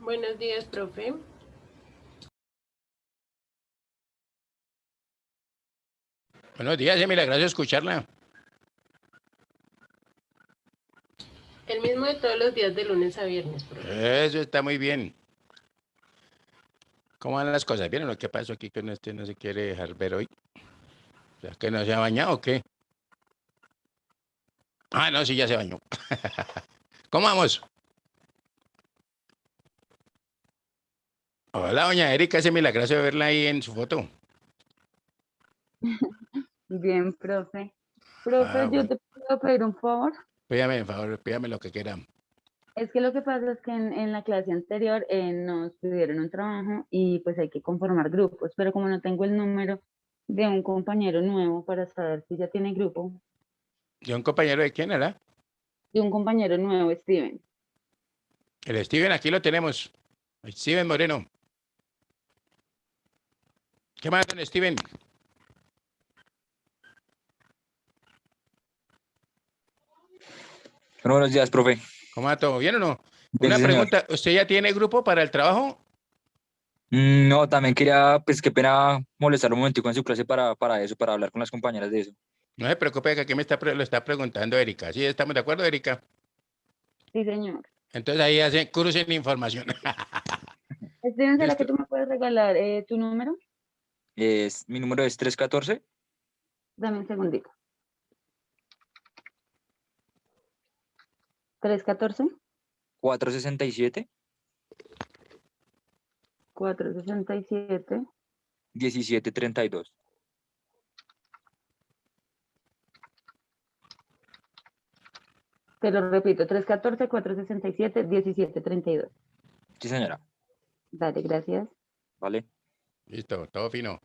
Buenos días, profe. Buenos días, Emilia, gracias por escucharla. El mismo de todos los días de lunes a viernes, profe. Eso está muy bien. ¿Cómo van las cosas? ¿Vieron lo que pasó aquí con este? No se quiere dejar ver hoy. O sea, ¿que no se ha bañado o qué? Ah, no, sí, ya se bañó. ¿Cómo vamos? Hola, doña Erika, ese milagroso de verla ahí en su foto. Bien, profe. Ah, Profe, yo bueno. te puedo pedir un favor. Pídame, por favor, pídame lo que quiera. Es que lo que pasa es que en la clase anterior nos pidieron un trabajo y pues hay que conformar grupos, pero como no tengo el número de un compañero nuevo para saber si ya tiene grupo, ¿De un compañero de quién era? de un compañero nuevo, Steven. El Steven, aquí lo tenemos. Steven Moreno. ¿Qué más, don Steven? Bueno, buenos días, profe. ¿Cómo va todo? ¿Bien o no? Bien, Una sí, señor. pregunta, ¿usted ya tiene grupo para el trabajo? No, también quería, pues qué pena molestar un momentico en su clase para eso, para hablar con las compañeras de eso. No se preocupe, que aquí lo está preguntando Erika. ¿Sí estamos de acuerdo, Erika? Sí, señor. Entonces ahí hacen, crucen información. Steven, ¿será que ¿Listo? tú me puedes regalar tu número? Mi número es 314 Dame un segundito. 314 467 467. 1732. Te lo repito, 314-467-1732. Sí, señora. Dale, gracias. Vale. Listo, todo fino.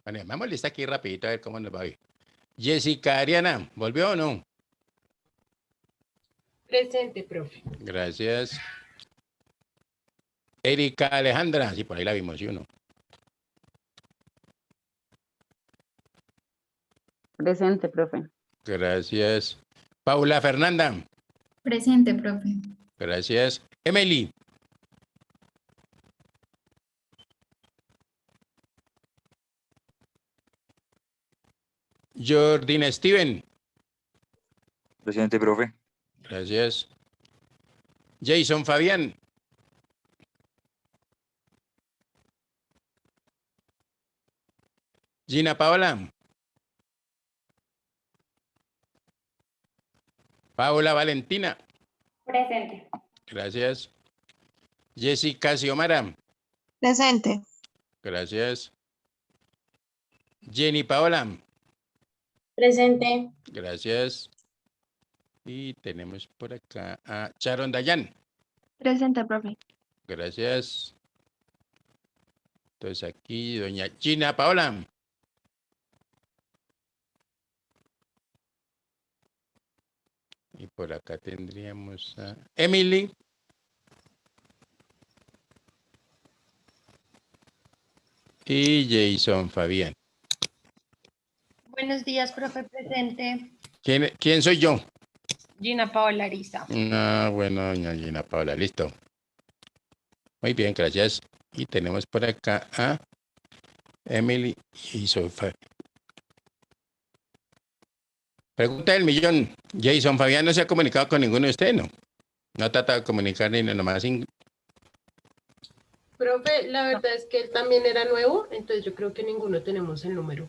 Bueno, vamos lista aquí rapidito a ver cómo nos va a ir. Jessica Ariana, ¿volvió o no? Presente, profe. Gracias. Erika Alejandra, sí, por ahí la vimos, ¿sí o no? Presente, profe. Gracias. Paula Fernanda, Presente, profe. gracias. Emily. Jordina Steven, Presidente, profe. gracias. Jason Fabián. Gina Paola. Paola Valentina, Presente. gracias. Jessica Xiomara, Presente. gracias. Jenny Paola, Presente. gracias. Y tenemos por acá a Sharon Dayan, Presente, profe. gracias. Entonces aquí doña Gina Paola. Y por acá tendríamos a Emily. Y Jason Fabián. Buenos días, profe. Presente. ¿Quién soy yo? Gina Paola Ariza. Ah, bueno, doña Gina Paola, listo. Muy bien, gracias. Y tenemos por acá a Emily y Sofía. Pregunta del millón. Jason Fabián no se ha comunicado con ninguno de ustedes, ¿no? No ha tratado de comunicar ni nomás. Profe, la verdad es que él también era nuevo, entonces yo creo que ninguno tenemos el número.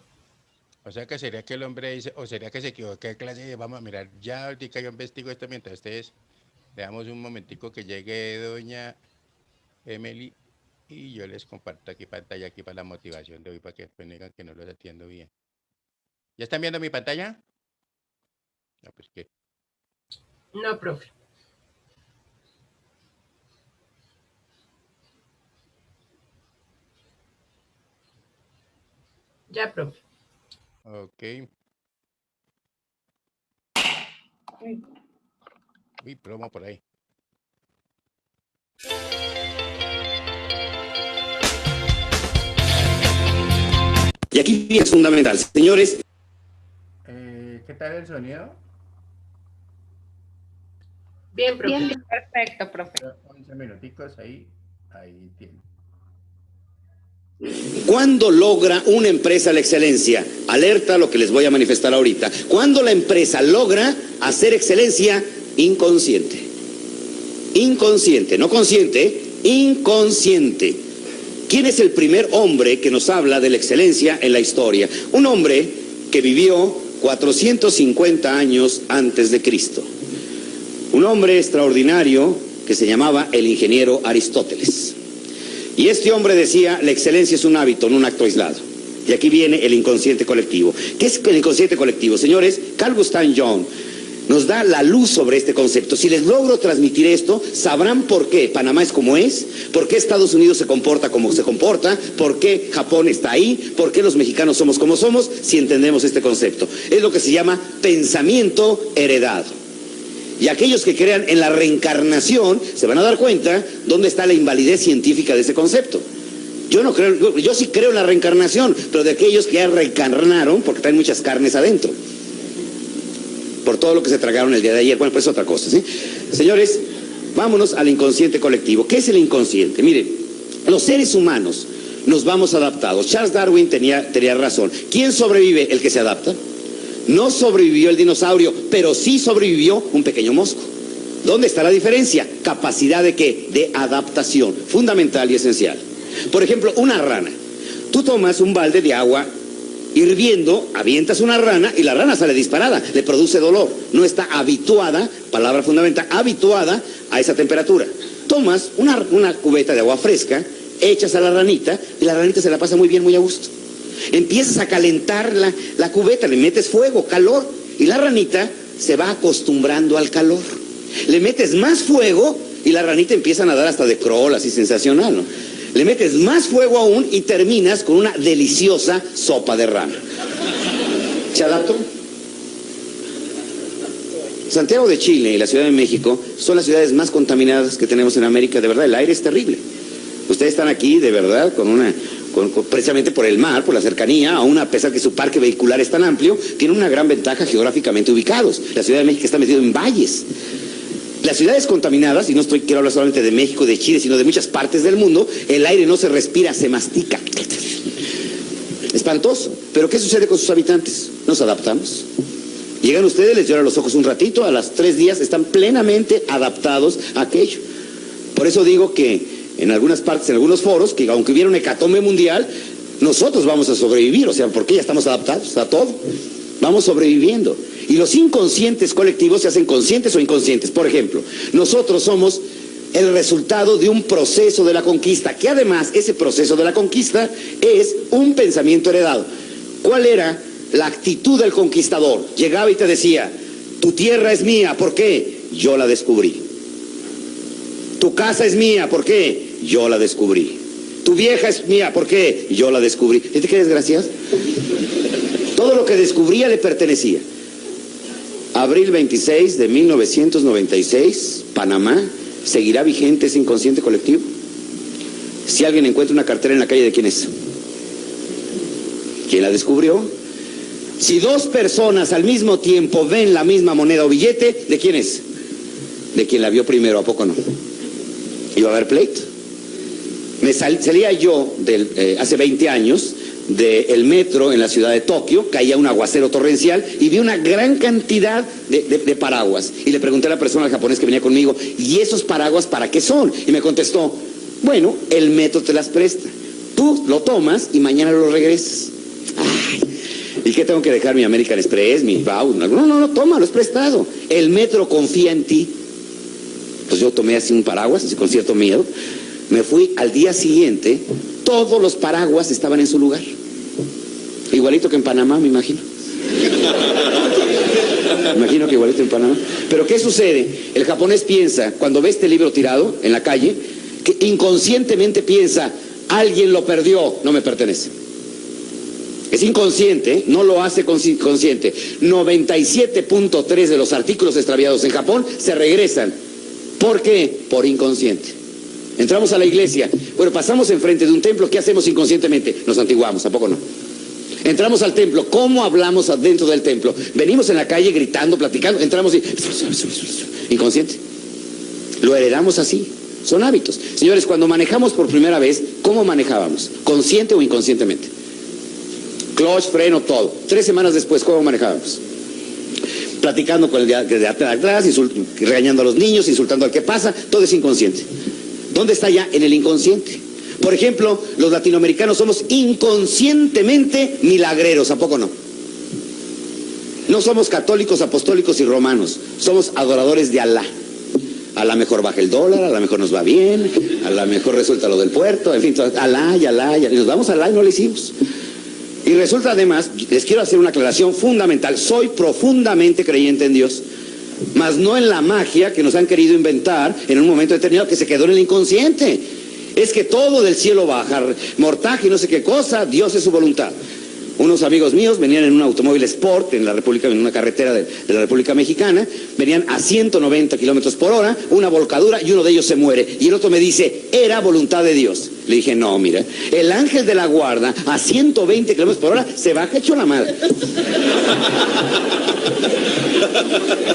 O sea que sería que el hombre dice, o sería que se equivocó de clase. Vamos a mirar, ya ahorita yo investigo esto mientras ustedes le damos un momentico que llegue doña Emily y yo les comparto aquí pantalla aquí para la motivación de hoy para que después no digan que no los atiendo bien. ¿Ya están viendo mi pantalla? No, pues qué. No, profe. Ya, profe. Ok. Uy, promo por ahí. Y aquí es fundamental, señores. ¿Qué tal el sonido? Bien, profe. Bien. Perfecto, profe. 11 minuticos ahí tiene. ¿Cuándo logra una empresa la excelencia? Alerta a lo que les voy a manifestar ahorita. ¿Cuándo la empresa logra hacer excelencia? Inconsciente. Inconsciente, no consciente, inconsciente. ¿Quién es el primer hombre que nos habla de la excelencia en la historia? Un hombre que vivió 450 años antes de Cristo. Un hombre extraordinario que se llamaba el ingeniero Aristóteles. Y este hombre decía, la excelencia es un hábito, no un acto aislado. Y aquí viene el inconsciente colectivo. ¿Qué es el inconsciente colectivo? Señores, Carl Gustav Jung nos da la luz sobre este concepto. Si les logro transmitir esto, sabrán por qué Panamá es como es, por qué Estados Unidos se comporta como se comporta, por qué Japón está ahí, por qué los mexicanos somos como somos, si entendemos este concepto. Es lo que se llama pensamiento heredado. Y aquellos que crean en la reencarnación se van a dar cuenta dónde está la invalidez científica de ese concepto. Yo no creo, yo sí creo en la reencarnación, pero de aquellos que ya reencarnaron porque traen muchas carnes adentro. Por todo lo que se tragaron el día de ayer. Bueno, pues es otra cosa, ¿sí? Señores, vámonos al inconsciente colectivo. ¿Qué es el inconsciente? Miren, los seres humanos nos vamos adaptados. Charles Darwin tenía razón. ¿Quién sobrevive? El que se adapta. No sobrevivió el dinosaurio, pero sí sobrevivió un pequeño mosco. ¿Dónde está la diferencia? Capacidad de ¿qué? De adaptación, fundamental y esencial. Por ejemplo, una rana. Tú tomas un balde de agua hirviendo, avientas una rana y la rana sale disparada, le produce dolor. No está habituada, palabra fundamental, habituada a esa temperatura. Tomas una cubeta de agua fresca, echas a la ranita y la ranita se la pasa muy bien, muy a gusto. Empiezas a calentar la cubeta, le metes fuego, calor, y la ranita se va acostumbrando al calor. Le metes más fuego y la ranita empieza a nadar hasta de crawl, así sensacional, ¿no? Le metes más fuego aún y terminas con una deliciosa sopa de rana. ¿Se adaptó? Santiago de Chile y la Ciudad de México son las ciudades más contaminadas que tenemos en América. De verdad, el aire es terrible. Ustedes están aquí, de verdad, precisamente por el mar, por la cercanía, aún a pesar que su parque vehicular es tan amplio, tienen una gran ventaja geográficamente ubicados. La Ciudad de México está metido en valles. Las ciudades contaminadas, y no quiero hablar solamente de México, de Chile, sino de muchas partes del mundo, el aire no se respira, se mastica. Espantoso. Pero ¿qué sucede con sus habitantes? Nos adaptamos. Llegan ustedes, les lloran los ojos un ratito, a los 3 días están plenamente adaptados a aquello. Por eso digo que en algunas partes, en algunos foros, que aunque hubiera una hecatombe mundial, nosotros vamos a sobrevivir, o sea, porque ya estamos adaptados a todo. Vamos sobreviviendo. Y los inconscientes colectivos se hacen conscientes o inconscientes. Por ejemplo, nosotros somos el resultado de un proceso de la conquista, que además ese proceso de la conquista es un pensamiento heredado. ¿Cuál era la actitud del conquistador? Llegaba y te decía, tu tierra es mía, ¿por qué? Yo la descubrí. Tu casa es mía, ¿por qué? Yo la descubrí. Tu vieja es mía, ¿por qué? Yo la descubrí. ¿Viste qué desgraciado? Todo lo que descubría le pertenecía. Abril 26 de 1996, Panamá, ¿seguirá vigente ese inconsciente colectivo? Si alguien encuentra una cartera en la calle, ¿de quién es? ¿Quién la descubrió? Si 2 personas al mismo tiempo ven la misma moneda o billete, ¿de quién es? De quien la vio primero, ¿a poco no? ¿Iba a haber pleito? Salía yo hace 20 años del metro en la ciudad de Tokio, caía un aguacero torrencial y vi una gran cantidad de paraguas. Y le pregunté a la persona, al japonés que venía conmigo, ¿y esos paraguas para qué son? Y me contestó, bueno, el metro te las presta. Tú lo tomas y mañana lo regresas. Ay, ¿y qué tengo que dejar? ¿Mi American Express? ¿Mi Bau? No, tómalo, es prestado. El metro confía en ti. Pues yo tomé así un paraguas, así con cierto miedo. Me fui al día siguiente, todos los paraguas estaban en su lugar. Igualito que en Panamá, me imagino. Me imagino que igualito en Panamá. Pero ¿qué sucede? El japonés piensa, cuando ve este libro tirado en la calle, que inconscientemente piensa, alguien lo perdió, no me pertenece. Es inconsciente, no lo hace consciente. 97.3 de los artículos extraviados en Japón se regresan. ¿Por qué? Por inconsciente. Entramos a la iglesia, bueno, pasamos enfrente de un templo, ¿qué hacemos inconscientemente? Nos antiguamos, ¿a poco no? Entramos al templo, ¿cómo hablamos adentro del templo? Venimos en la calle gritando, platicando, entramos y... inconsciente. Lo heredamos así. Son hábitos. Señores, cuando manejamos por primera vez, ¿cómo manejábamos? ¿Consciente o inconscientemente? Clutch, freno, todo. 3 semanas después, ¿cómo manejábamos? Platicando con el de atrás, regañando a los niños, insultando al que pasa, todo es inconsciente. ¿Dónde está ya? En el inconsciente. Por ejemplo, los latinoamericanos somos inconscientemente milagreros, ¿a poco no? No somos católicos, apostólicos y romanos, somos adoradores de Alá. A la mejor baja el dólar, a la mejor nos va bien, a la mejor resulta lo del puerto, en fin, Alá, y nos vamos a Alá y no lo hicimos. Y resulta además, les quiero hacer una aclaración fundamental, soy profundamente creyente en Dios, mas no en la magia que nos han querido inventar en un momento determinado que se quedó en el inconsciente. Es que todo del cielo baja, mortaje y no sé qué cosa, Dios es su voluntad. Unos amigos míos venían en un automóvil Sport en la República, en una carretera de la República Mexicana, venían a 190 kilómetros por hora, una volcadura y uno de ellos se muere. Y el otro me dice, era voluntad de Dios. Le dije, no, mira, el ángel de la guarda a 120 kilómetros por hora se baja hecho la madre.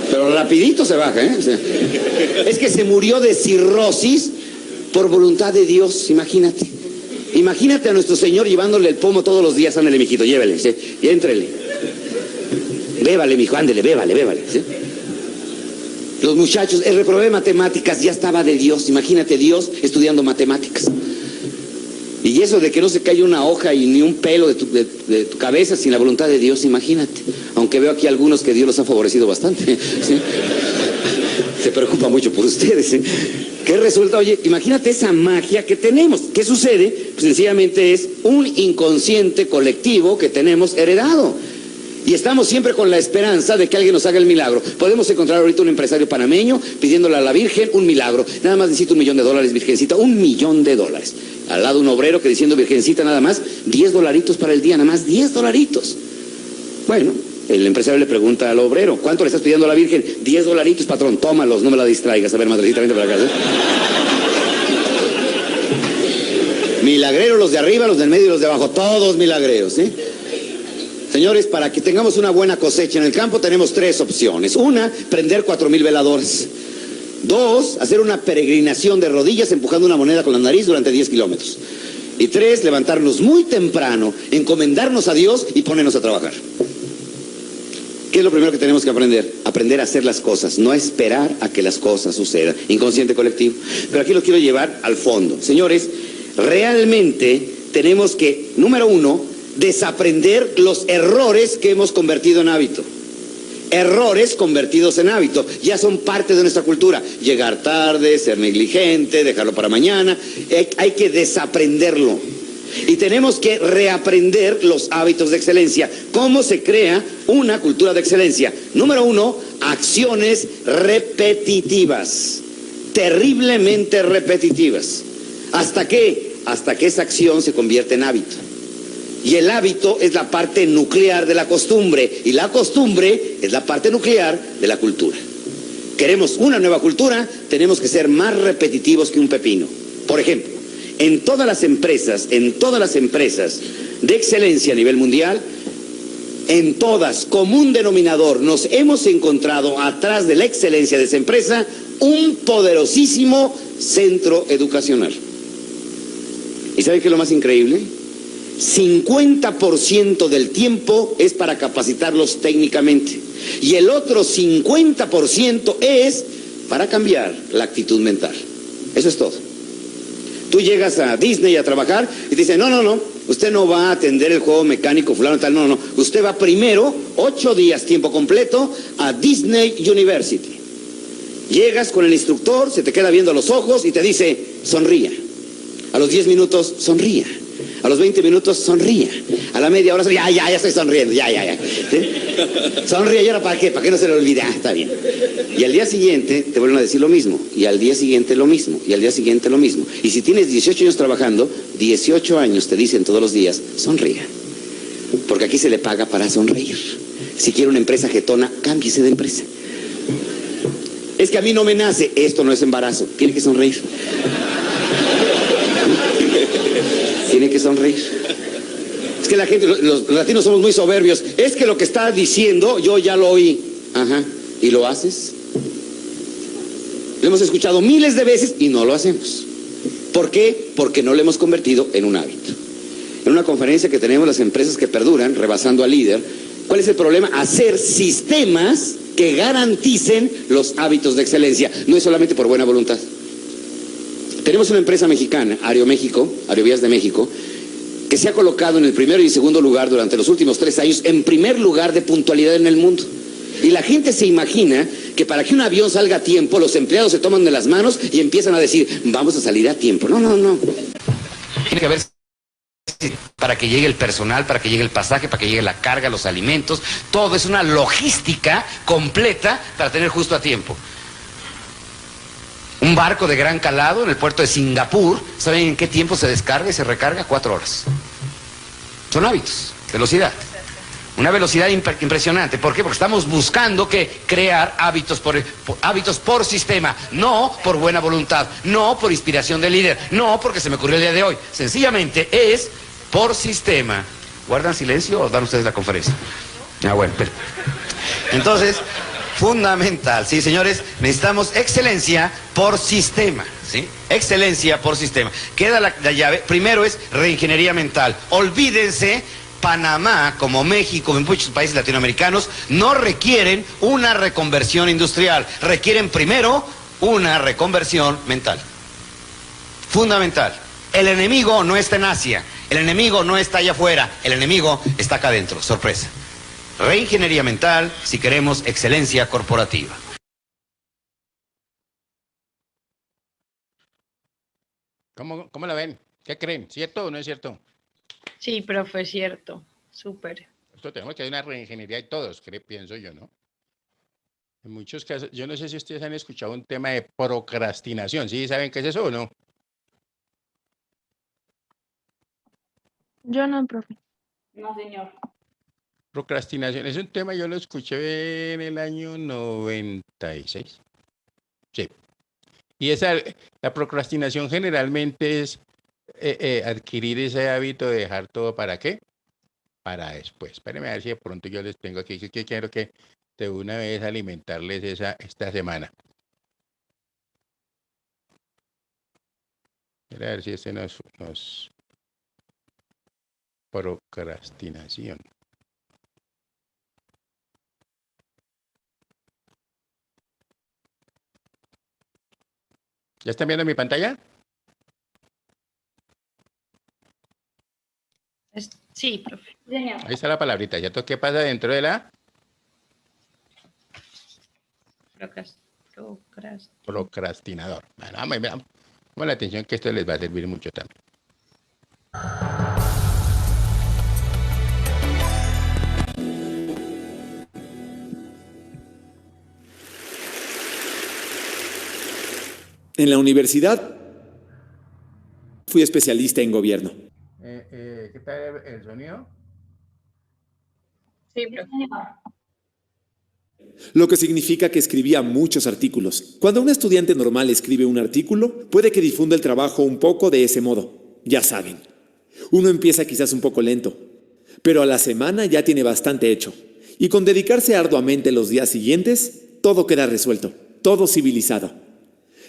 Pero rapidito se baja, ¿eh? O sea, es que se murió de cirrosis por voluntad de Dios, imagínate. Imagínate a nuestro Señor llevándole el pomo todos los días. Ándale, mijito, llévele, ¿sí? Y éntrele. Bébale, mijo, ándele, bébale, ¿sí? Los muchachos, el reprobé matemáticas ya estaba de Dios. Imagínate Dios estudiando matemáticas. Y eso de que no se cae una hoja y ni un pelo de tu cabeza sin la voluntad de Dios, imagínate. Aunque veo aquí algunos que Dios los ha favorecido bastante, ¿sí? Se preocupa mucho por ustedes, ¿eh? ¿Qué resulta? Oye, imagínate esa magia que tenemos. ¿Qué sucede? Pues sencillamente es un inconsciente colectivo que tenemos heredado. Y estamos siempre con la esperanza de que alguien nos haga el milagro. Podemos encontrar ahorita un empresario panameño pidiéndole a la Virgen un milagro. Nada más necesito $1 millón, Virgencita, $1 millón. Al lado un obrero que diciendo, Virgencita, nada más $10 para el día, nada más $10. Bueno, el empresario le pregunta al obrero, ¿cuánto le estás pidiendo a la Virgen? $10, patrón, tómalos, no me la distraigas. A ver, madrecita, vente para acá. Milagreros los de arriba, los del medio y los de abajo, todos milagreros, ¿eh? Señores, para que tengamos una buena cosecha en el campo tenemos 3 opciones. 1, prender 4,000 veladores. 2, hacer una peregrinación de rodillas empujando una moneda con la nariz durante 10 kilómetros. Y 3, levantarnos muy temprano, encomendarnos a Dios y ponernos a trabajar. ¿Qué es lo primero que tenemos que aprender? Aprender a hacer las cosas, no esperar a que las cosas sucedan. Inconsciente colectivo. Pero aquí lo quiero llevar al fondo. Señores, realmente tenemos que, número 1, desaprender los errores que hemos convertido en hábito. Errores convertidos en hábito, ya son parte de nuestra cultura. Llegar tarde, ser negligente, dejarlo para mañana, hay que desaprenderlo. Y tenemos que reaprender los hábitos de excelencia. ¿Cómo se crea una cultura de excelencia? Número 1, acciones repetitivas, terriblemente repetitivas. ¿Hasta qué? Hasta que esa acción se convierte en hábito. Y el hábito es la parte nuclear de la costumbre, y la costumbre es la parte nuclear de la cultura. Queremos una nueva cultura, tenemos que ser más repetitivos que un pepino. Por ejemplo, en todas las empresas de excelencia a nivel mundial, en todas, como un denominador, nos hemos encontrado atrás de la excelencia de esa empresa un poderosísimo centro educacional. ¿Y saben qué es lo más increíble? 50% del tiempo es para capacitarlos técnicamente y el otro 50% es para cambiar la actitud mental. Eso es todo. Tú llegas a Disney a trabajar y te dicen, no, usted no va a atender el juego mecánico fulano tal, no, usted va primero 8 días tiempo completo a Disney University. Llegas con el instructor, se te queda viendo a los ojos y te dice, sonría. A los 10 minutos, sonría. A los 20 minutos, sonría. A la media hora, ya estoy sonriendo, ya. ¿Sí? Sonríe, ¿y ahora para qué? ¿Para qué no se le olvide? Está bien. Y al día siguiente te vuelven a decir lo mismo, y al día siguiente lo mismo, y al día siguiente lo mismo. Y si tienes 18 años trabajando, 18 años te dicen todos los días, sonría. Porque aquí se le paga para sonreír. Si quiere una empresa jetona, cámbiese de empresa. Es que a mí no me nace, esto no es embarazo, tiene que sonreír. Tiene que sonreír. Es que la gente, los latinos somos muy soberbios. Es que lo que está diciendo, yo ya lo oí. Ajá. ¿Y lo haces? Lo hemos escuchado miles de veces y no lo hacemos. ¿Por qué? Porque no lo hemos convertido en un hábito. En una conferencia que tenemos las empresas que perduran, rebasando al líder, ¿cuál es el problema? Hacer sistemas que garanticen los hábitos de excelencia, no es solamente por buena voluntad. Tenemos una empresa mexicana, Aerovías de México, que se ha colocado en el primero y segundo lugar durante los últimos 3 años, en primer lugar de puntualidad en el mundo. Y la gente se imagina que para que un avión salga a tiempo, los empleados se toman de las manos y empiezan a decir, vamos a salir a tiempo. No, no, no. Tiene que ver para que llegue el personal, para que llegue el pasaje, para que llegue la carga, los alimentos, todo es una logística completa para tener justo a tiempo. Un barco de gran calado en el puerto de Singapur, ¿saben en qué tiempo se descarga y se recarga? 4 horas. Son hábitos, velocidad. Una velocidad impresionante. ¿Por qué? Porque estamos buscando crear hábitos por sistema, no por buena voluntad, no por inspiración del líder, no porque se me ocurrió el día de hoy. Sencillamente es por sistema. ¿Guardan silencio o dan ustedes la conferencia? Ah, bueno. Entonces, fundamental, sí, señores, necesitamos excelencia por sistema, ¿sí? Excelencia por sistema. Queda la llave. Primero es reingeniería mental. Olvídense. Panamá, como México, en muchos países latinoamericanos, no requieren una reconversión industrial, requieren primero una reconversión mental. Fundamental. El enemigo no está en Asia, el enemigo no está allá afuera, el enemigo está acá adentro. Sorpresa. Reingeniería mental si queremos excelencia corporativa. ¿Cómo la ven? ¿Qué creen? ¿Cierto o no es cierto? Sí, profe, cierto. Súper. Esto tenemos que hacer una reingeniería y todos, pienso yo, ¿no? En muchos casos, yo no sé si ustedes han escuchado un tema de procrastinación. ¿Sí saben qué es eso o no? Yo no, profe. No, señor. Procrastinación es un tema, yo lo escuché en el año 96. Sí. Y la procrastinación generalmente es adquirir ese hábito de dejar todo ¿para qué? Para después. Espérenme a ver si de pronto yo les tengo aquí, que quiero que de una vez alimentarles esta semana. A ver si nos procrastinación. ¿Ya están viendo mi pantalla? Sí, profe. Señor. Ahí está la palabrita, ¿cierto? ¿Qué pasa dentro de la procrastinador? Bueno, vamos la atención que esto les va a servir mucho también. En la universidad fui especialista en gobierno. ¿Qué tal el sonido? Sí, profe. Lo que significa que escribía muchos artículos. Cuando un estudiante normal escribe un artículo, puede que difunda el trabajo un poco de ese modo. Ya saben, uno empieza quizás un poco lento, pero a la semana ya tiene bastante hecho. Y con dedicarse arduamente los días siguientes, todo queda resuelto, todo civilizado.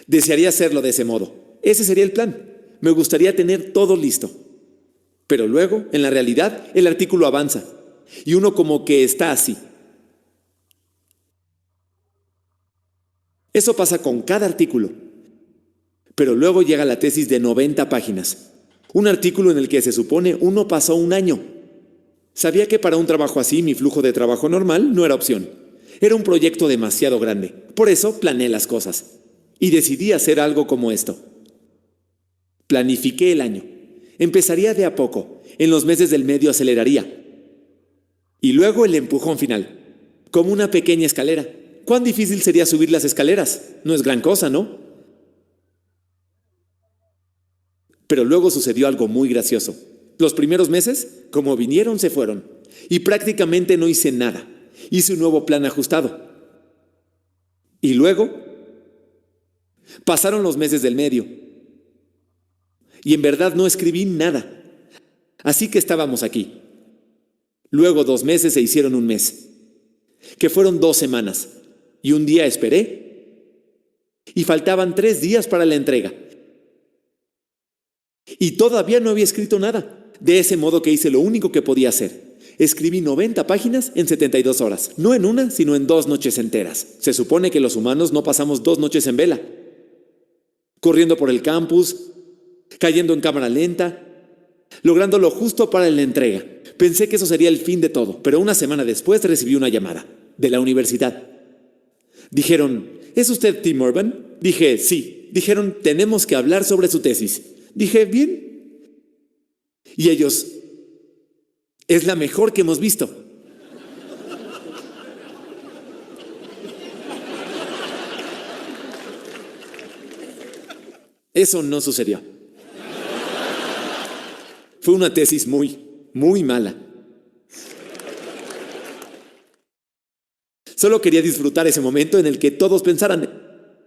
Desearía hacerlo de ese modo. Ese sería el plan. Me gustaría tener todo listo. Pero luego, en la realidad, el artículo avanza. Y uno como que está así. Eso pasa con cada artículo. Pero luego llega la tesis de 90 páginas. Un artículo en el que se supone uno pasó un año. Sabía que para un trabajo así mi flujo de trabajo normal no era opción. Era un proyecto demasiado grande. Por eso planeé las cosas. Y decidí hacer algo como esto. Planifiqué el año. Empezaría de a poco. En los meses del medio aceleraría. Y luego el empujón final. Como una pequeña escalera. ¿Cuán difícil sería subir las escaleras? No es gran cosa, ¿no? Pero luego sucedió algo muy gracioso. Los primeros meses, como vinieron, se fueron. Y prácticamente no hice nada. Hice un nuevo plan ajustado. Y luego pasaron los meses del medio. Y en verdad no escribí nada. Así que estábamos aquí. Luego 2 meses se hicieron un mes, que fueron 2 semanas. Y un día esperé. y faltaban 3 días para la entrega. Y todavía no había escrito nada, de ese modo que hice lo único que podía hacer. Escribí 90 páginas en 72 horas, no en una, sino en 2 noches enteras. Se supone que los humanos no pasamos 2 noches en vela. Corriendo por el campus, cayendo en cámara lenta, lográndolo justo para la entrega. Pensé que eso sería el fin de todo, pero una semana después recibí una llamada de la universidad. Dijeron, ¿es usted Tim Urban? Dije, sí. Dijeron, tenemos que hablar sobre su tesis. Dije, bien. Y ellos, es la mejor que hemos visto. Eso no sucedió. Fue una tesis muy mala. Solo quería disfrutar ese momento en el que todos pensaran,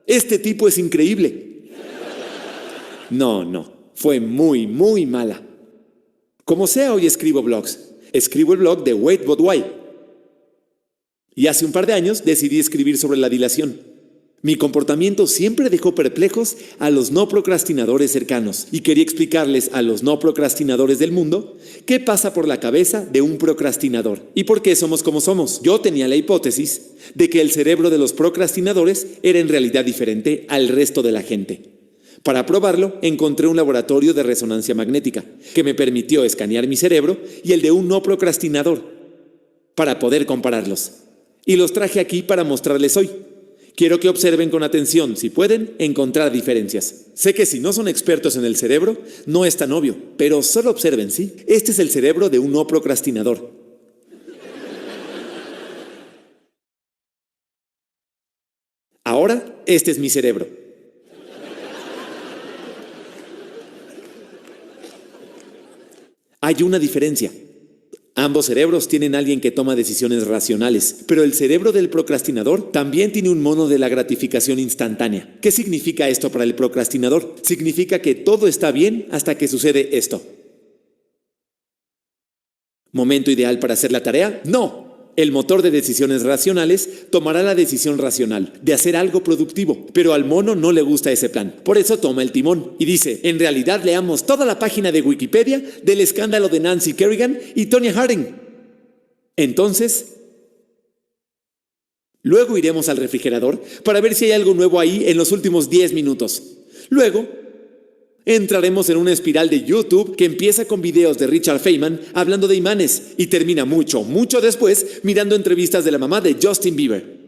este tipo es increíble. No, fue muy mala. Como sea, hoy escribo blogs. Escribo el blog de Wait But Why. Y hace un par de años decidí escribir sobre la dilación. Mi comportamiento siempre dejó perplejos a los no procrastinadores cercanos y quería explicarles a los no procrastinadores del mundo qué pasa por la cabeza de un procrastinador y por qué somos como somos. Yo tenía la hipótesis de que el cerebro de los procrastinadores era en realidad diferente al resto de la gente. Para probarlo, encontré un laboratorio de resonancia magnética que me permitió escanear mi cerebro y el de un no procrastinador para poder compararlos. Y los traje aquí para mostrarles hoy. Quiero que observen con atención, si pueden, encontrar diferencias. Sé que si no son expertos en el cerebro, no es tan obvio, pero solo observen, ¿sí? Este es el cerebro de un no procrastinador. Ahora, este es mi cerebro. Hay una diferencia. Ambos cerebros tienen a alguien que toma decisiones racionales, pero el cerebro del procrastinador también tiene un mono de la gratificación instantánea. ¿Qué significa esto para el procrastinador? Significa que todo está bien hasta que sucede esto. ¿Momento ideal para hacer la tarea? No. El motor de decisiones racionales tomará la decisión racional de hacer algo productivo, pero al mono no le gusta ese plan. Por eso toma el timón y dice, en realidad leamos toda la página de Wikipedia del escándalo de Nancy Kerrigan y Tonya Harding. Entonces, luego iremos al refrigerador para ver si hay algo nuevo ahí en los últimos 10 minutos. Luego, entraremos en una espiral de YouTube que empieza con videos de Richard Feynman hablando de imanes y termina mucho después mirando entrevistas de la mamá de Justin Bieber.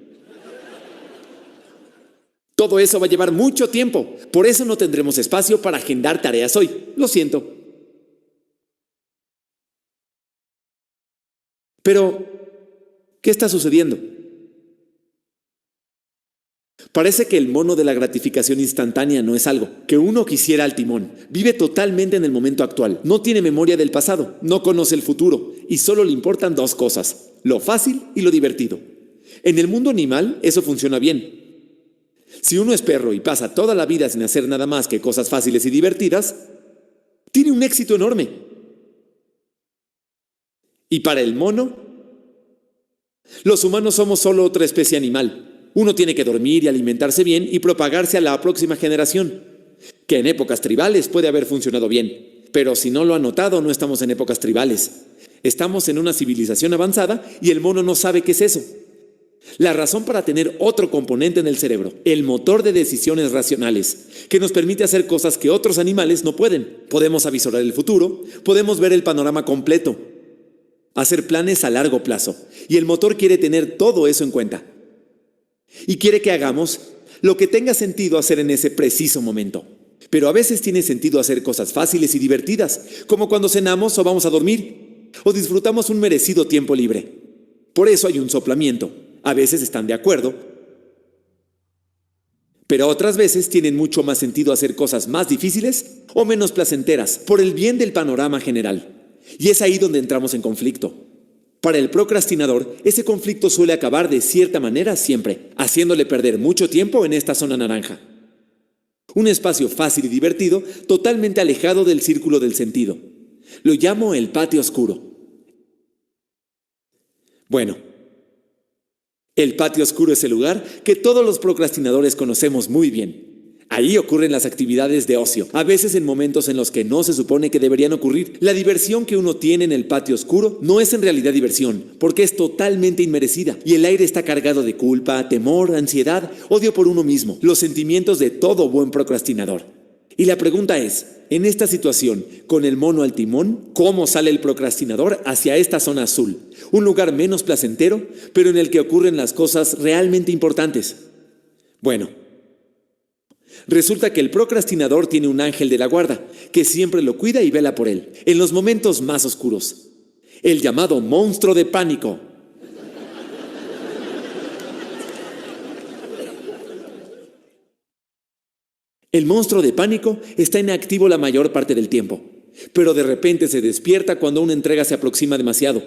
Todo eso va a llevar mucho tiempo, por eso no tendremos espacio para agendar tareas hoy. Lo siento. Pero, ¿qué está sucediendo? Parece que el mono de la gratificación instantánea no es algo que uno quisiera al timón. Vive totalmente en el momento actual. No tiene memoria del pasado, no conoce el futuro y solo le importan 2 cosas, lo fácil y lo divertido. En el mundo animal eso funciona bien. Si uno es perro y pasa toda la vida sin hacer nada más que cosas fáciles y divertidas, tiene un éxito enorme. Y para el mono, los humanos somos solo otra especie animal. Uno tiene que dormir y alimentarse bien y propagarse a la próxima generación, que en épocas tribales puede haber funcionado bien, pero si no lo han notado, no estamos en épocas tribales. Estamos en una civilización avanzada y el mono no sabe qué es eso. La razón para tener otro componente en el cerebro, el motor de decisiones racionales, que nos permite hacer cosas que otros animales no pueden. Podemos avisorar el futuro, podemos ver el panorama completo, hacer planes a largo plazo, y el motor quiere tener todo eso en cuenta. Y quiere que hagamos lo que tenga sentido hacer en ese preciso momento. Pero a veces tiene sentido hacer cosas fáciles y divertidas, como cuando cenamos o vamos a dormir, o disfrutamos un merecido tiempo libre. Por eso hay un soplamiento. A veces están de acuerdo, pero otras veces tienen mucho más sentido hacer cosas más difíciles o menos placenteras, por el bien del panorama general. Y es ahí donde entramos en conflicto. Para el procrastinador, ese conflicto suele acabar de cierta manera siempre, haciéndole perder mucho tiempo en esta zona naranja. Un espacio fácil y divertido, totalmente alejado del círculo del sentido. Lo llamo el patio oscuro. Bueno, El patio oscuro es el lugar que todos los procrastinadores conocemos muy bien. Ahí ocurren las actividades de ocio, a veces en momentos en los que no se supone que deberían ocurrir. La diversión que uno tiene en el patio oscuro no es en realidad diversión, porque es totalmente inmerecida y el aire está cargado de culpa, temor, ansiedad, odio por uno mismo, los sentimientos de todo buen procrastinador. Y la pregunta es, en esta situación, con el mono al timón, ¿cómo sale el procrastinador hacia esta zona azul? Un lugar menos placentero, pero en el que ocurren las cosas realmente importantes. Bueno, resulta que el procrastinador tiene un ángel de la guarda, que siempre lo cuida y vela por él, en los momentos más oscuros. El llamado monstruo de pánico. El monstruo de pánico está inactivo la mayor parte del tiempo, pero de repente se despierta cuando una entrega se aproxima demasiado,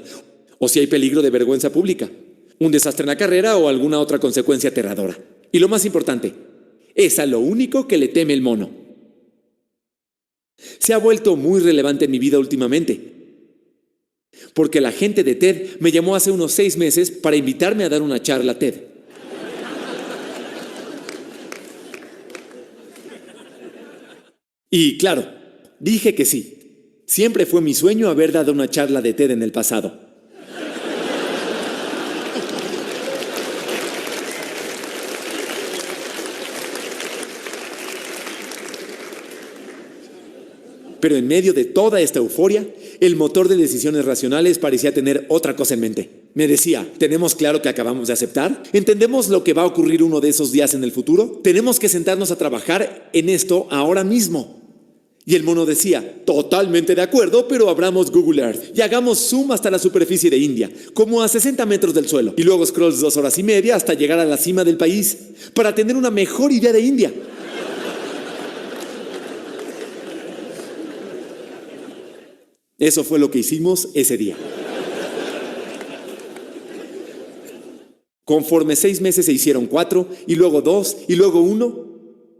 o si hay peligro de vergüenza pública, un desastre en la carrera o alguna otra consecuencia aterradora. Y lo más importante, es a lo único que le teme el mono. Se ha vuelto muy relevante en mi vida últimamente, porque la gente de TED me llamó hace unos 6 meses para invitarme a dar una charla TED. Y claro, dije que sí. Siempre fue mi sueño haber dado una charla de TED en el pasado. Pero en medio de toda esta euforia, el motor de decisiones racionales parecía tener otra cosa en mente. Me decía, ¿tenemos claro que acabamos de aceptar? ¿Entendemos lo que va a ocurrir uno de esos días en el futuro? Tenemos que sentarnos a trabajar en esto ahora mismo. Y el mono decía, totalmente de acuerdo, pero abramos Google Earth y hagamos zoom hasta la superficie de India, como a 60 metros del suelo, y luego scrolls 2 horas y media hasta llegar a la cima del país, para tener una mejor idea de India. Eso fue lo que hicimos ese día. Conforme 6 meses se hicieron 4, y luego 2, y luego 1,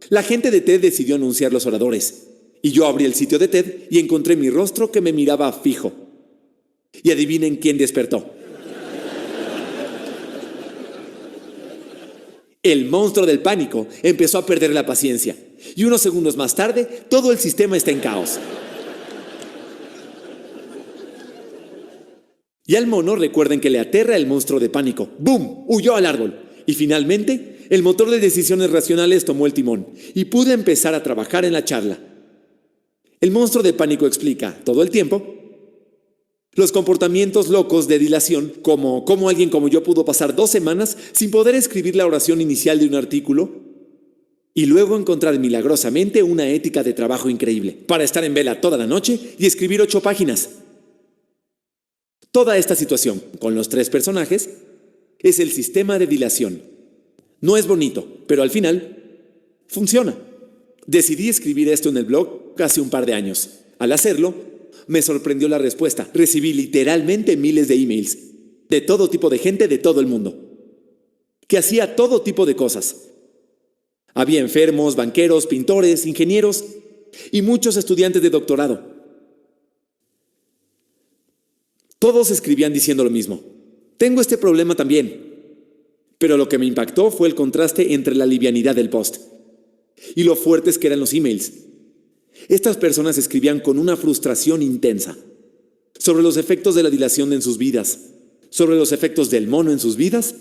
la gente de TED decidió anunciar los oradores. Y yo abrí el sitio de TED y encontré mi rostro que me miraba fijo. Y adivinen quién despertó. El monstruo del pánico empezó a perder la paciencia. Y unos segundos más tarde, todo el sistema está en caos. Y al mono recuerden que le aterra el monstruo de pánico. ¡Bum! Huyó al árbol. Y finalmente, el motor de decisiones racionales tomó el timón y pude empezar a trabajar en la charla. El monstruo de pánico explica, todo el tiempo, los comportamientos locos de dilación, como cómo alguien como yo pudo pasar 2 semanas sin poder escribir la oración inicial de un artículo y luego encontrar milagrosamente una ética de trabajo increíble para estar en vela toda la noche y escribir 8 páginas. Toda esta situación, con los 3 personajes, es el sistema de dilación. No es bonito, pero al final funciona. Decidí escribir esto en el blog hace un par de años. Al hacerlo, me sorprendió la respuesta. Recibí literalmente miles de emails de todo tipo de gente de todo el mundo, que hacía todo tipo de cosas. Había enfermos, banqueros, pintores, ingenieros y muchos estudiantes de doctorado. Todos escribían diciendo lo mismo. Tengo este problema también. Pero lo que me impactó fue el contraste entre la livianidad del post y lo fuertes que eran los emails. Estas personas escribían con una frustración intensa sobre los efectos de la dilación en sus vidas, sobre los efectos del mono en sus vidas.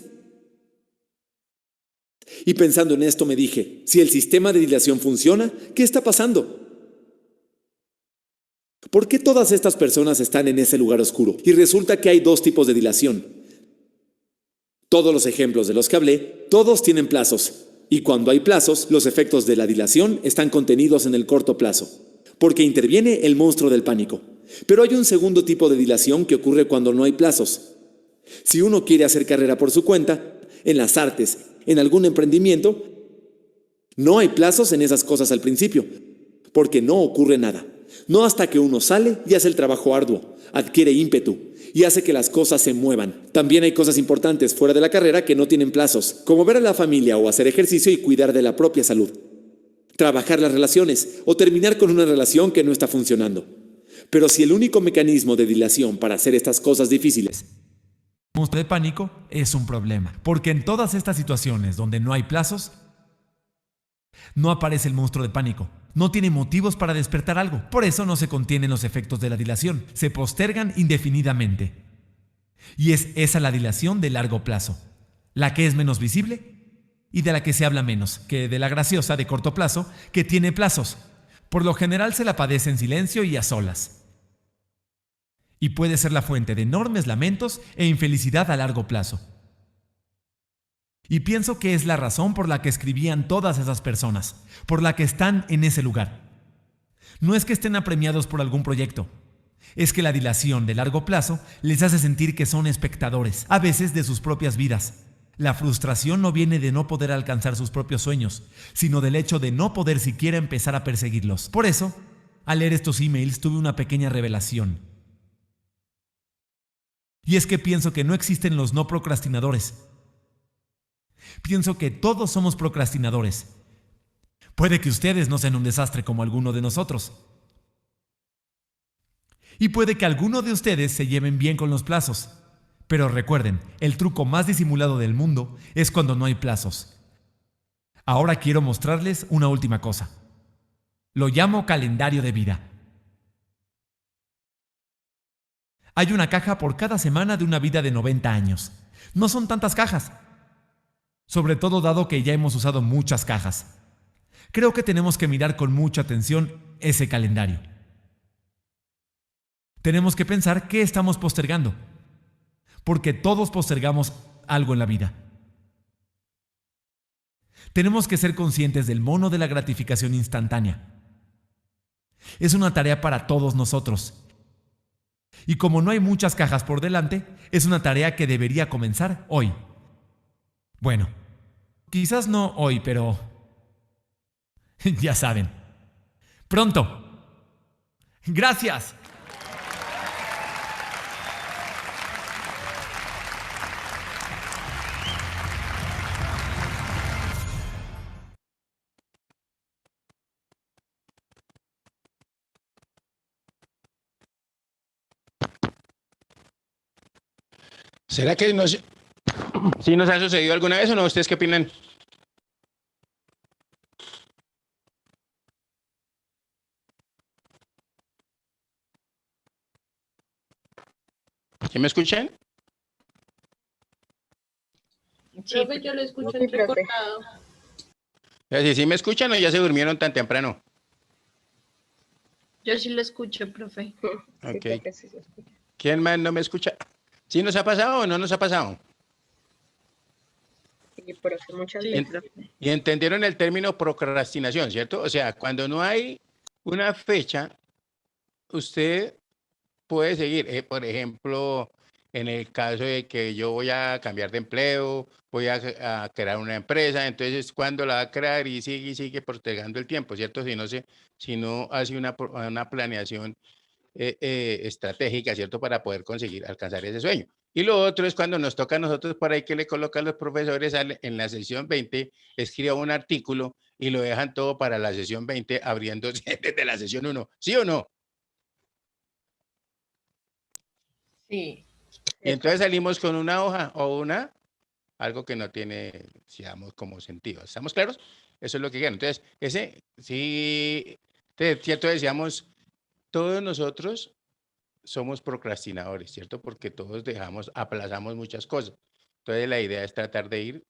Y pensando en esto me dije, si el sistema de dilación funciona, ¿qué está pasando? ¿Por qué todas estas personas están en ese lugar oscuro? Y resulta que hay 2 tipos de dilación. Todos los ejemplos de los que hablé, todos tienen plazos. Y cuando hay plazos, los efectos de la dilación están contenidos en el corto plazo, porque interviene el monstruo del pánico. Pero hay un segundo tipo de dilación que ocurre cuando no hay plazos. Si uno quiere hacer carrera por su cuenta, en las artes, en algún emprendimiento, no hay plazos en esas cosas al principio, porque no ocurre nada. No hasta que uno sale y hace el trabajo arduo, adquiere ímpetu y hace que las cosas se muevan. También hay cosas importantes fuera de la carrera que no tienen plazos, como ver a la familia o hacer ejercicio y cuidar de la propia salud. Trabajar las relaciones o terminar con una relación que no está funcionando. Pero si el único mecanismo de dilación para hacer estas cosas difíciles monstruo de pánico es un problema, porque en todas estas situaciones donde no hay plazos, no aparece el monstruo de pánico. No tiene motivos para despertar algo. Por eso no se contienen los efectos de la dilación. Se postergan indefinidamente. Y es esa la dilación de largo plazo, la que es menos visible y de la que se habla menos, que de la graciosa de corto plazo, que tiene plazos. Por lo general se la padece en silencio y a solas. Y puede ser la fuente de enormes lamentos e infelicidad a largo plazo. Y pienso que es la razón por la que escribían todas esas personas, por la que están en ese lugar. No es que estén apremiados por algún proyecto, es que la dilación de largo plazo les hace sentir que son espectadores, a veces de sus propias vidas. La frustración no viene de no poder alcanzar sus propios sueños, sino del hecho de no poder siquiera empezar a perseguirlos. Por eso, al leer estos emails tuve una pequeña revelación. Y es que pienso que no existen los no procrastinadores. Pienso que todos somos procrastinadores. Puede que ustedes no sean un desastre como alguno de nosotros. Y puede que alguno de ustedes se lleven bien con los plazos. Pero recuerden, el truco más disimulado del mundo es cuando no hay plazos. Ahora quiero mostrarles una última cosa. Lo llamo calendario de vida. Hay una caja por cada semana de una vida de 90 años. No son tantas cajas. Sobre todo dado que ya hemos usado muchas cajas. Creo que tenemos que mirar con mucha atención ese calendario. Tenemos que pensar qué estamos postergando. Porque todos postergamos algo en la vida. Tenemos que ser conscientes del mono de la gratificación instantánea. Es una tarea para todos nosotros. Y como no hay muchas cajas por delante, es una tarea que debería comenzar hoy. Bueno, quizás no hoy, pero ya saben. Pronto. Gracias. ¿Será que sí nos ha sucedido alguna vez o no? ¿Ustedes qué opinan? ¿Sí me escuchan? Sí, Profe, yo lo escucho profe. entrecortado. ¿Sí me escuchan o ya se durmieron tan temprano? Yo sí lo escucho, profe. Ok. ¿Quién más no me escucha? ¿Sí nos ha pasado o no nos ha pasado? Sí, profe, muchas Sí. veces, profe. Y entendieron el término procrastinación, ¿cierto? O sea, cuando no hay una fecha, usted puede seguir. Por ejemplo, en el caso de que yo voy a cambiar de empleo, voy a crear una empresa, entonces cuando la va a crear y sigue postergando el tiempo, ¿cierto? Si no hace una planeación estratégica, ¿cierto? Para poder conseguir alcanzar ese sueño. Y lo otro es cuando nos toca a nosotros por ahí que le colocan los profesores en la sesión 20, escriba un artículo y lo dejan todo para la sesión 20 abriéndose desde la sesión 1. ¿Sí o no? Sí. Y entonces salimos con una hoja o algo que no tiene, digamos, como sentido. ¿Estamos claros? Eso es lo que quiero. Entonces, sí, cierto, decíamos, todos nosotros somos procrastinadores, ¿cierto? Porque todos aplazamos muchas cosas. Entonces, la idea es tratar de ir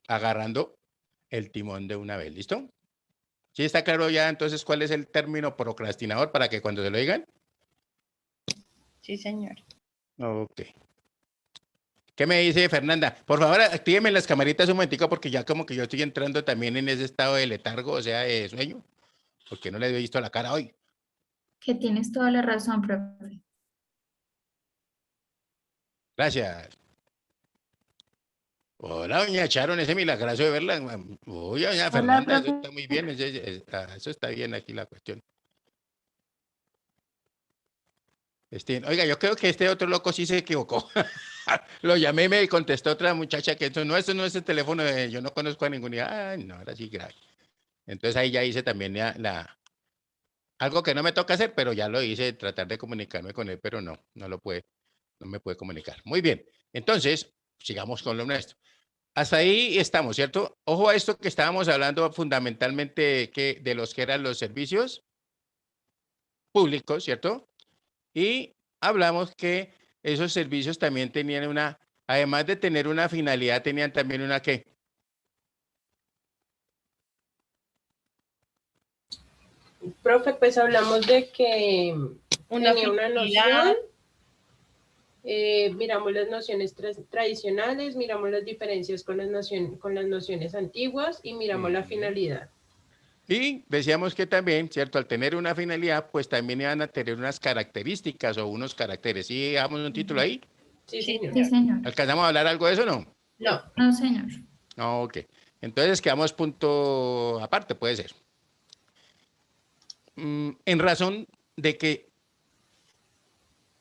agarrando el timón de una vez, ¿listo? ¿Sí está claro ya entonces cuál es el término procrastinador para que cuando se lo digan? Sí, señor. Ok. ¿Qué me dice Fernanda? Por favor, actívenme las camaritas un momentico porque ya como que yo estoy entrando también en ese estado de letargo, o sea, de sueño, porque no le he visto la cara hoy. Que tienes toda la razón, profe. Gracias. Hola, doña Sharon, ese milagroso de verla. Uy, doña Fernanda, eso está muy bien, eso está bien aquí la cuestión. Oiga, yo creo que este otro loco sí se equivocó. Lo llamé y me contestó otra muchacha que eso no es el teléfono yo no conozco a ninguna. Ay, no, ahora sí grave. Entonces ahí ya hice también algo que no me toca hacer, pero ya lo hice, tratar de comunicarme con él, pero no lo puede. no me puede comunicar. Muy bien, entonces, sigamos con lo nuestro. Hasta ahí estamos, ¿cierto? Ojo a esto que estábamos hablando fundamentalmente de los que eran los servicios públicos, ¿cierto? Y hablamos que esos servicios también tenían una, además de tener una finalidad, tenían también una ¿qué? Profe, pues hablamos de que Una tenía una finalidad. noción, miramos las nociones tradicionales, miramos las diferencias con las nociones antiguas y miramos la finalidad. Y decíamos que también, ¿cierto? Al tener una finalidad, pues también iban a tener unas características o unos caracteres. ¿Sí dejamos un título ahí? Sí, Sí, señor. Sí, señor. ¿Alcanzamos a hablar algo de eso o no? No. No, señor. No, ok. Entonces quedamos punto aparte, puede ser. En razón de que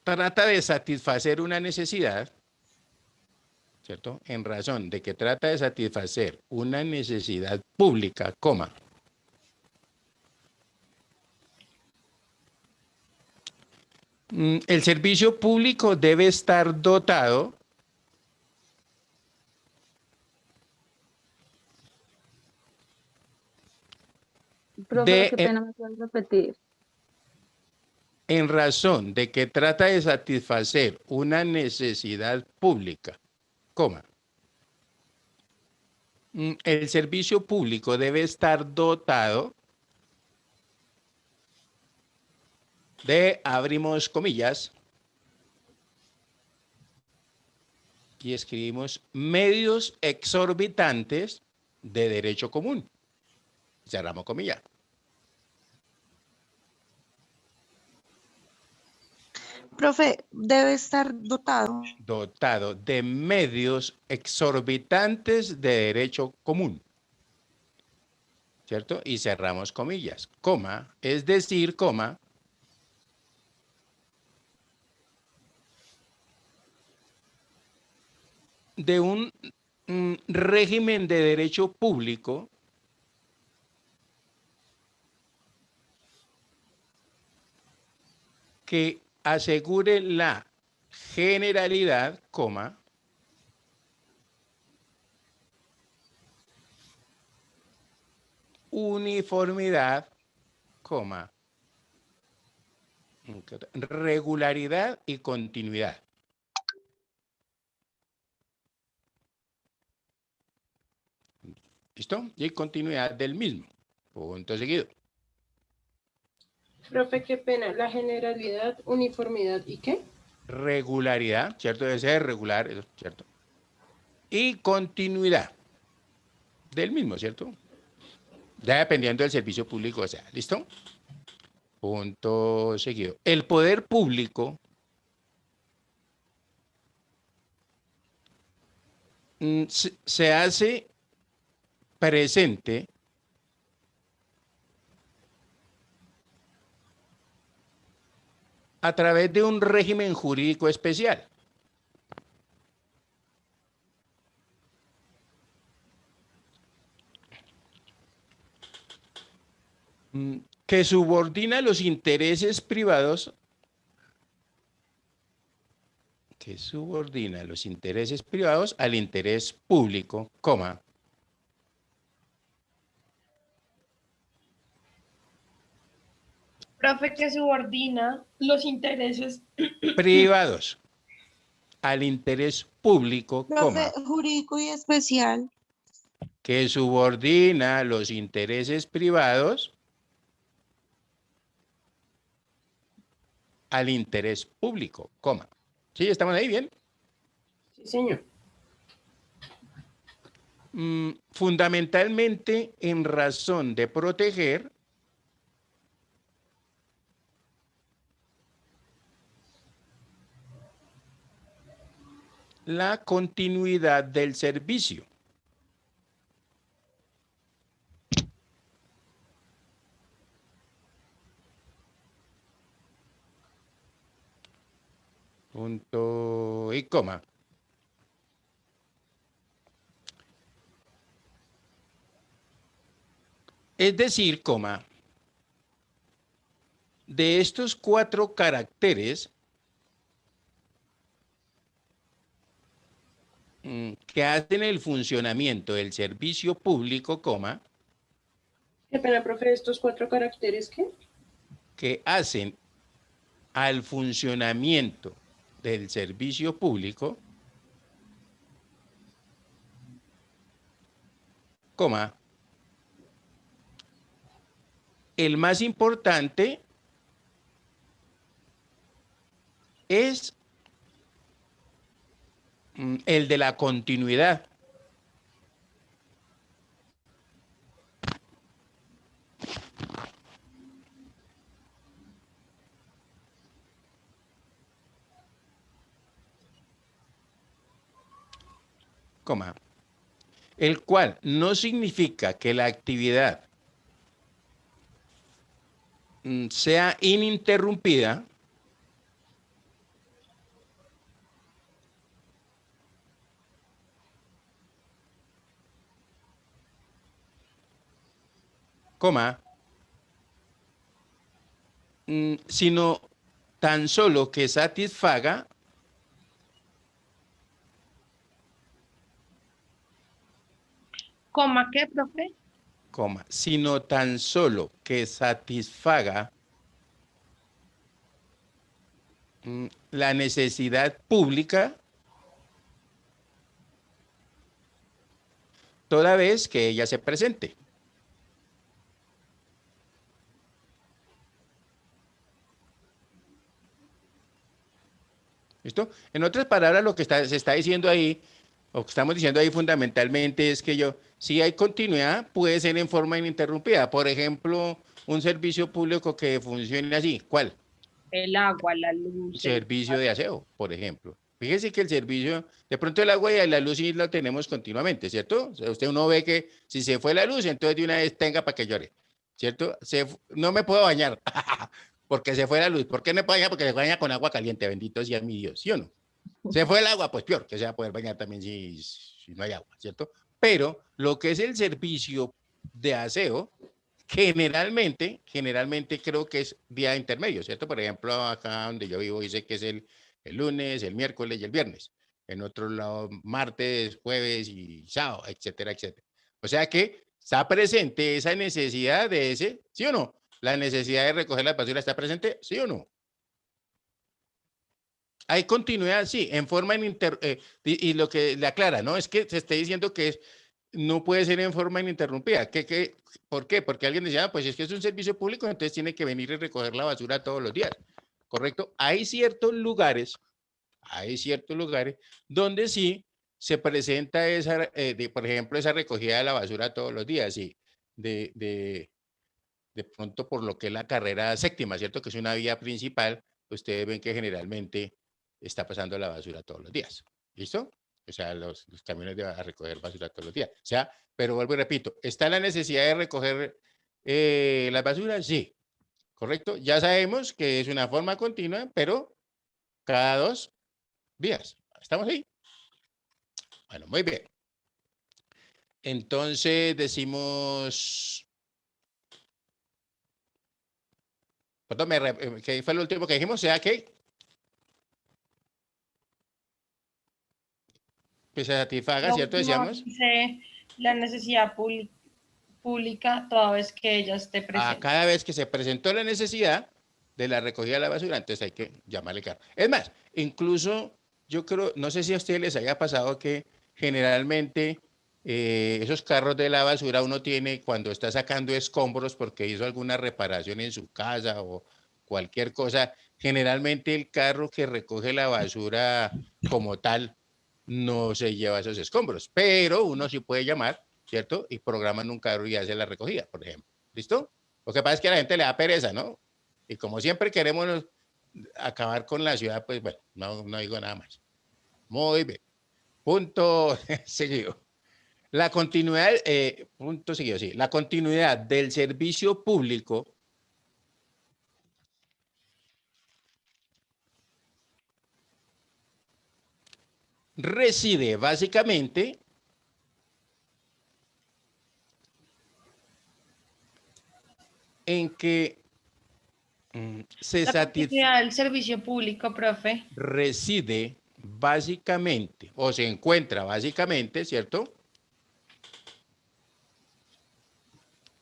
trata de satisfacer una necesidad, ¿cierto? En razón de que trata de satisfacer una necesidad pública, coma. El servicio público debe estar dotado Profe, qué pena, me puedes repetir. en razón de que trata de satisfacer una necesidad pública, coma. El servicio público debe estar dotado de, abrimos comillas, y escribimos medios exorbitantes de derecho común. Cerramos comillas. Profe, debe estar dotado. Dotado de medios exorbitantes de derecho común. ¿Cierto? Y cerramos comillas. Coma, es decir, coma, de un régimen de derecho público que asegure la generalidad, coma, uniformidad, coma, regularidad y continuidad. ¿Listo? Y continuidad del mismo. Punto seguido. Profe, qué pena. La generalidad, uniformidad ¿y qué? Regularidad, ¿cierto? Debe ser regular, eso, ¿cierto? Y continuidad del mismo, ¿cierto? Ya dependiendo del servicio público, o sea, ¿listo? Punto seguido. El poder público se hace presente a través de un régimen jurídico especial. Que subordina los intereses privados, al interés público, coma. Profe, que subordina los intereses Privados al interés público, Profe, coma. jurídico y especial. Que subordina los intereses privados al interés público, coma. ¿Sí? ¿Estamos ahí bien? Sí, señor. Fundamentalmente en razón de proteger la continuidad del servicio. Punto y coma. Es decir, coma, de estos 4 caracteres, que hacen el funcionamiento del servicio público, coma, Qué pena, profe, estos 4 caracteres, ¿qué? que hacen al funcionamiento del servicio público, coma, el más importante es el de la continuidad. Coma, el cual no significa que la actividad sea ininterrumpida, coma, sino tan solo que satisfaga ¿Coma qué, profe? coma, sino tan solo que satisfaga la necesidad pública toda vez que ella se presente. ¿Listo? En otras palabras, lo que se está diciendo ahí, o que estamos diciendo ahí fundamentalmente es que si hay continuidad, puede ser en forma ininterrumpida. Por ejemplo, un servicio público que funcione así. ¿Cuál? El agua, la luz. Servicio de aseo, por ejemplo. Fíjese que el servicio, de pronto el agua y la luz sí lo tenemos continuamente, ¿cierto? O sea, uno ve que si se fue la luz, entonces de una vez tenga para que llore, ¿cierto? No me puedo bañar porque se fue la luz. ¿Por qué no me puedo bañar? Porque se baña con agua caliente, bendito sea mi Dios, ¿sí o no? Se fue el agua, pues peor, que se va a poder bañar también si no hay agua, ¿cierto? Pero lo que es el servicio de aseo, generalmente creo que es día intermedio, ¿cierto? Por ejemplo, acá donde yo vivo dice que es el lunes, el miércoles y el viernes. En otro lado, martes, jueves y sábado, etcétera, etcétera. O sea que está presente esa necesidad de ese, ¿sí o no? La necesidad de recoger la basura está presente, ¿sí o no? Hay continuidad, sí, en forma y lo que le aclara, ¿no? Es que se está diciendo que no puede ser en forma ininterrumpida. ¿Por qué? Porque alguien decía, pues es que es un servicio público, entonces tiene que venir y recoger la basura todos los días, ¿correcto? Hay ciertos lugares donde sí se presenta por ejemplo, esa recogida de la basura todos los días, sí, de pronto por lo que es la carrera séptima, ¿cierto? Que es una vía principal, ustedes ven que generalmente está pasando la basura todos los días, ¿listo? O sea, los camiones a recoger basura todos los días. O sea, pero vuelvo y repito, ¿está la necesidad de recoger las basuras? Sí, ¿correcto? Ya sabemos que es una forma continua, pero cada 2 días. ¿Estamos ahí? Bueno, muy bien. Entonces decimos... Perdón, ¿qué fue lo último que dijimos? O sea que se satisfaga, ¿cierto? Decíamos. Dice la necesidad pública toda vez que ella esté presente. Cada vez que se presentó la necesidad de la recogida de la basura, entonces hay que llamarle carro. Es más, incluso yo creo, no sé si a ustedes les haya pasado que generalmente esos carros de la basura uno tiene cuando está sacando escombros porque hizo alguna reparación en su casa o cualquier cosa, generalmente el carro que recoge la basura como tal no se lleva esos escombros, pero uno sí puede llamar, ¿cierto? Y programan un carro y hace la recogida, por ejemplo. ¿Listo? Lo que pasa es que a la gente le da pereza, ¿no? Y como siempre queremos acabar con la ciudad, pues bueno, no digo nada más. Muy bien. Punto seguido. La continuidad, punto seguido, sí. La continuidad del servicio público reside básicamente en que La continuidad del servicio público, profe. reside básicamente, o se encuentra básicamente, ¿cierto?,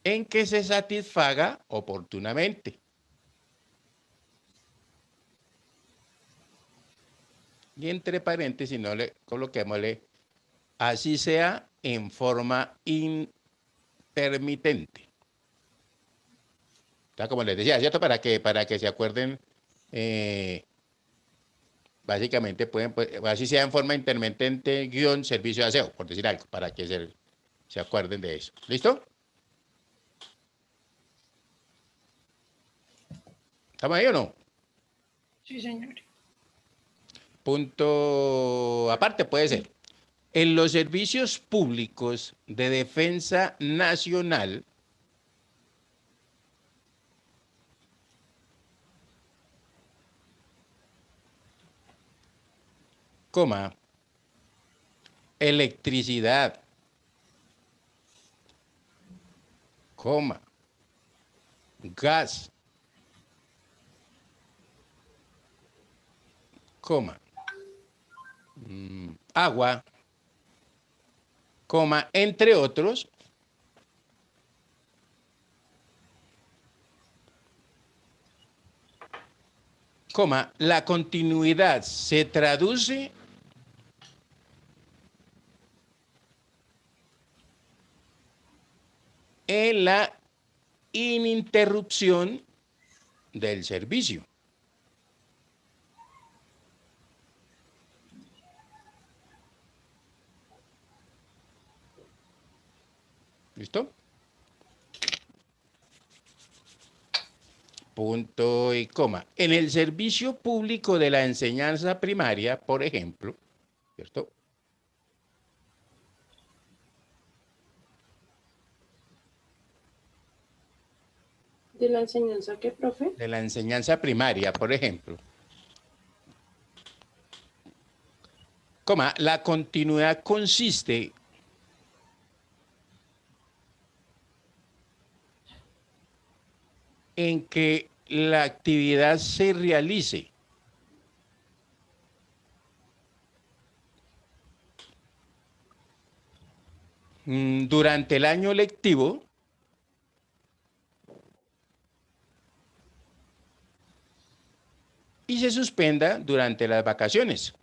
en que se satisfaga oportunamente. Y entre paréntesis, no le coloquémosle, así sea en forma intermitente. O sea, como les decía, ¿cierto? Para que se acuerden, básicamente pueden, pues, así sea en forma intermitente, guión servicio de aseo, por decir algo, para que se acuerden de eso. ¿Listo? ¿Estamos ahí o no? Sí, señor. Punto aparte puede ser. En los servicios públicos de defensa nacional, coma, electricidad, coma, gas, coma, agua, coma, entre otros, coma, la continuidad se traduce en la ininterrupción del servicio. ¿Listo? Punto y coma. En el servicio público de la enseñanza primaria, por ejemplo, ¿cierto?, ¿De la enseñanza qué, profe? de la enseñanza primaria, por ejemplo, coma, la continuidad consiste en que la actividad se realice durante el año lectivo y se suspenda durante las vacaciones.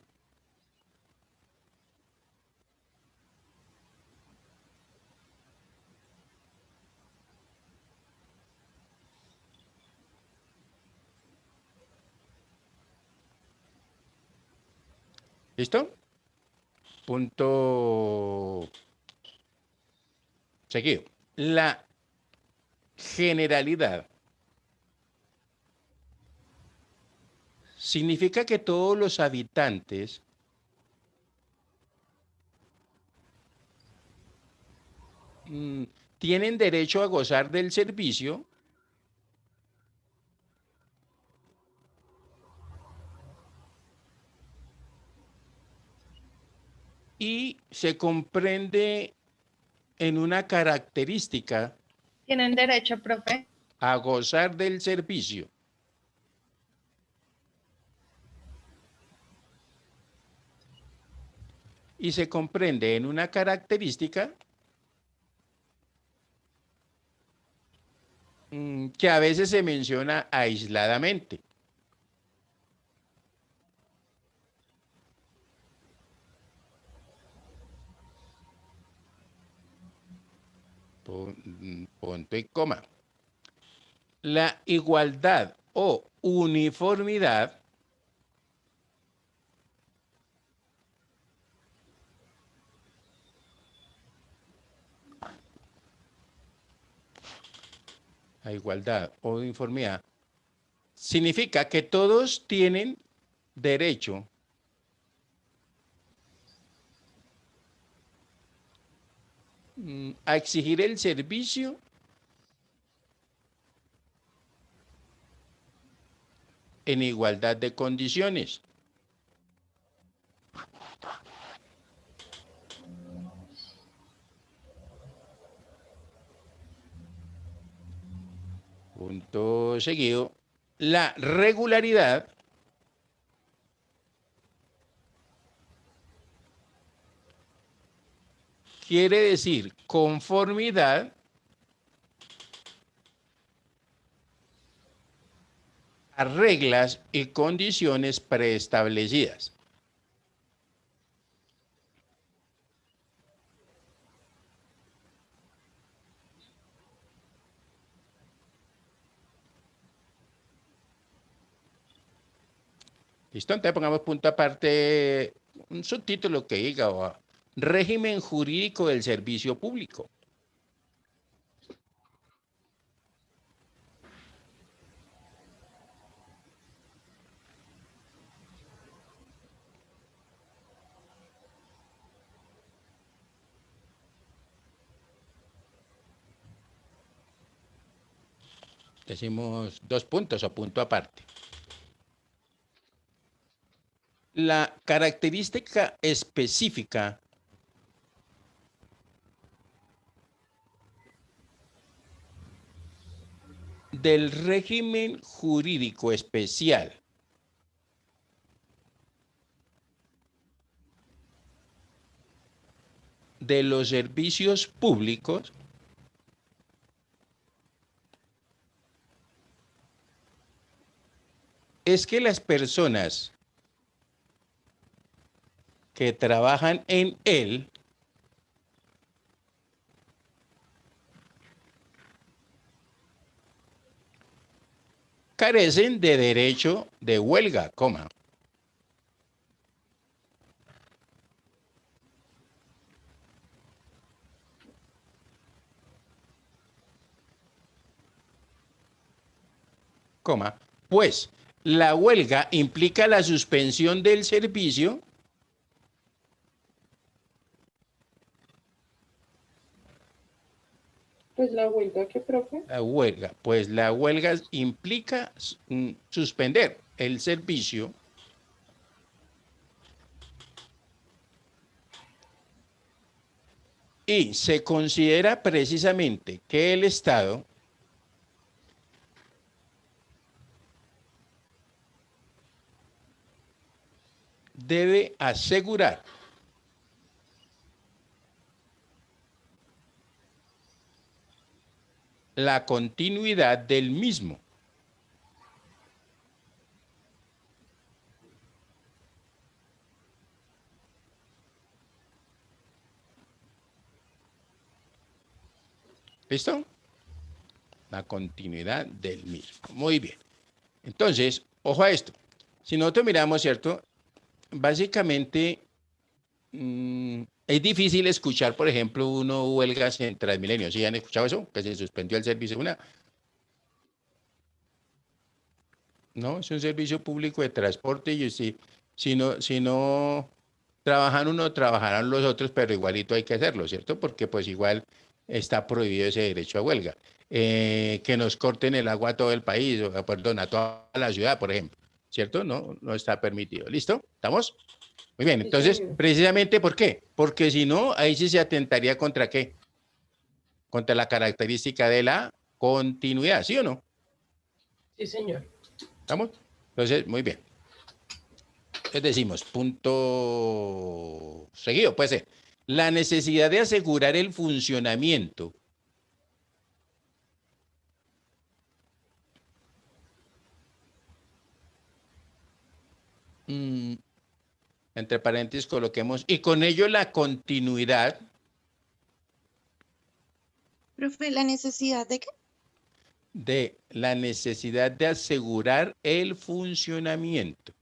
¿Listo? Punto seguido. La generalidad significa que todos los habitantes tienen derecho a gozar del servicio y se comprende en una característica ¿Tienen derecho, profe? a gozar del servicio. Y se comprende en una característica que a veces se menciona aisladamente. Punto y coma. La igualdad o uniformidad o uniformidad significa que todos tienen derecho a exigir el servicio en igualdad de condiciones. Punto seguido. La regularidad quiere decir conformidad a reglas y condiciones preestablecidas. ¿Listo? Entonces pongamos punto aparte, un subtítulo que diga régimen jurídico del servicio público. Decimos 2 puntos o punto aparte. La característica específica del régimen jurídico especial de los servicios públicos es que las personas que trabajan en él carecen de derecho de huelga, coma. Coma, pues la huelga implica la suspensión del servicio Pues la huelga, ¿qué, profe? la huelga, pues la huelga implica suspender el servicio y se considera precisamente que el Estado debe asegurar la continuidad del mismo. ¿Listo? La continuidad del mismo. Muy bien. Entonces, ojo a esto. Si nosotros miramos, ¿cierto? Básicamente, es difícil escuchar, por ejemplo, huelgas en Transmilenio. ¿Sí han escuchado eso? Que se suspendió el servicio. No, es un servicio público de transporte y si no trabajan uno, trabajarán los otros, pero igualito hay que hacerlo, ¿cierto? Porque pues igual está prohibido ese derecho a huelga. Que nos corten el agua a todo el país, perdón, a toda la ciudad, por ejemplo, ¿cierto? No está permitido. ¿Listo? ¿Estamos? Muy bien, entonces, precisamente, ¿por qué? Porque si no, ahí sí se atentaría contra ¿qué? Contra la característica de la continuidad, ¿sí o no? Sí, señor. ¿Estamos? Entonces, muy bien. Entonces decimos, punto seguido, puede ser. La necesidad de asegurar el funcionamiento entre paréntesis coloquemos, y con ello la continuidad. Profe, ¿la necesidad de qué? De la necesidad de asegurar el funcionamiento.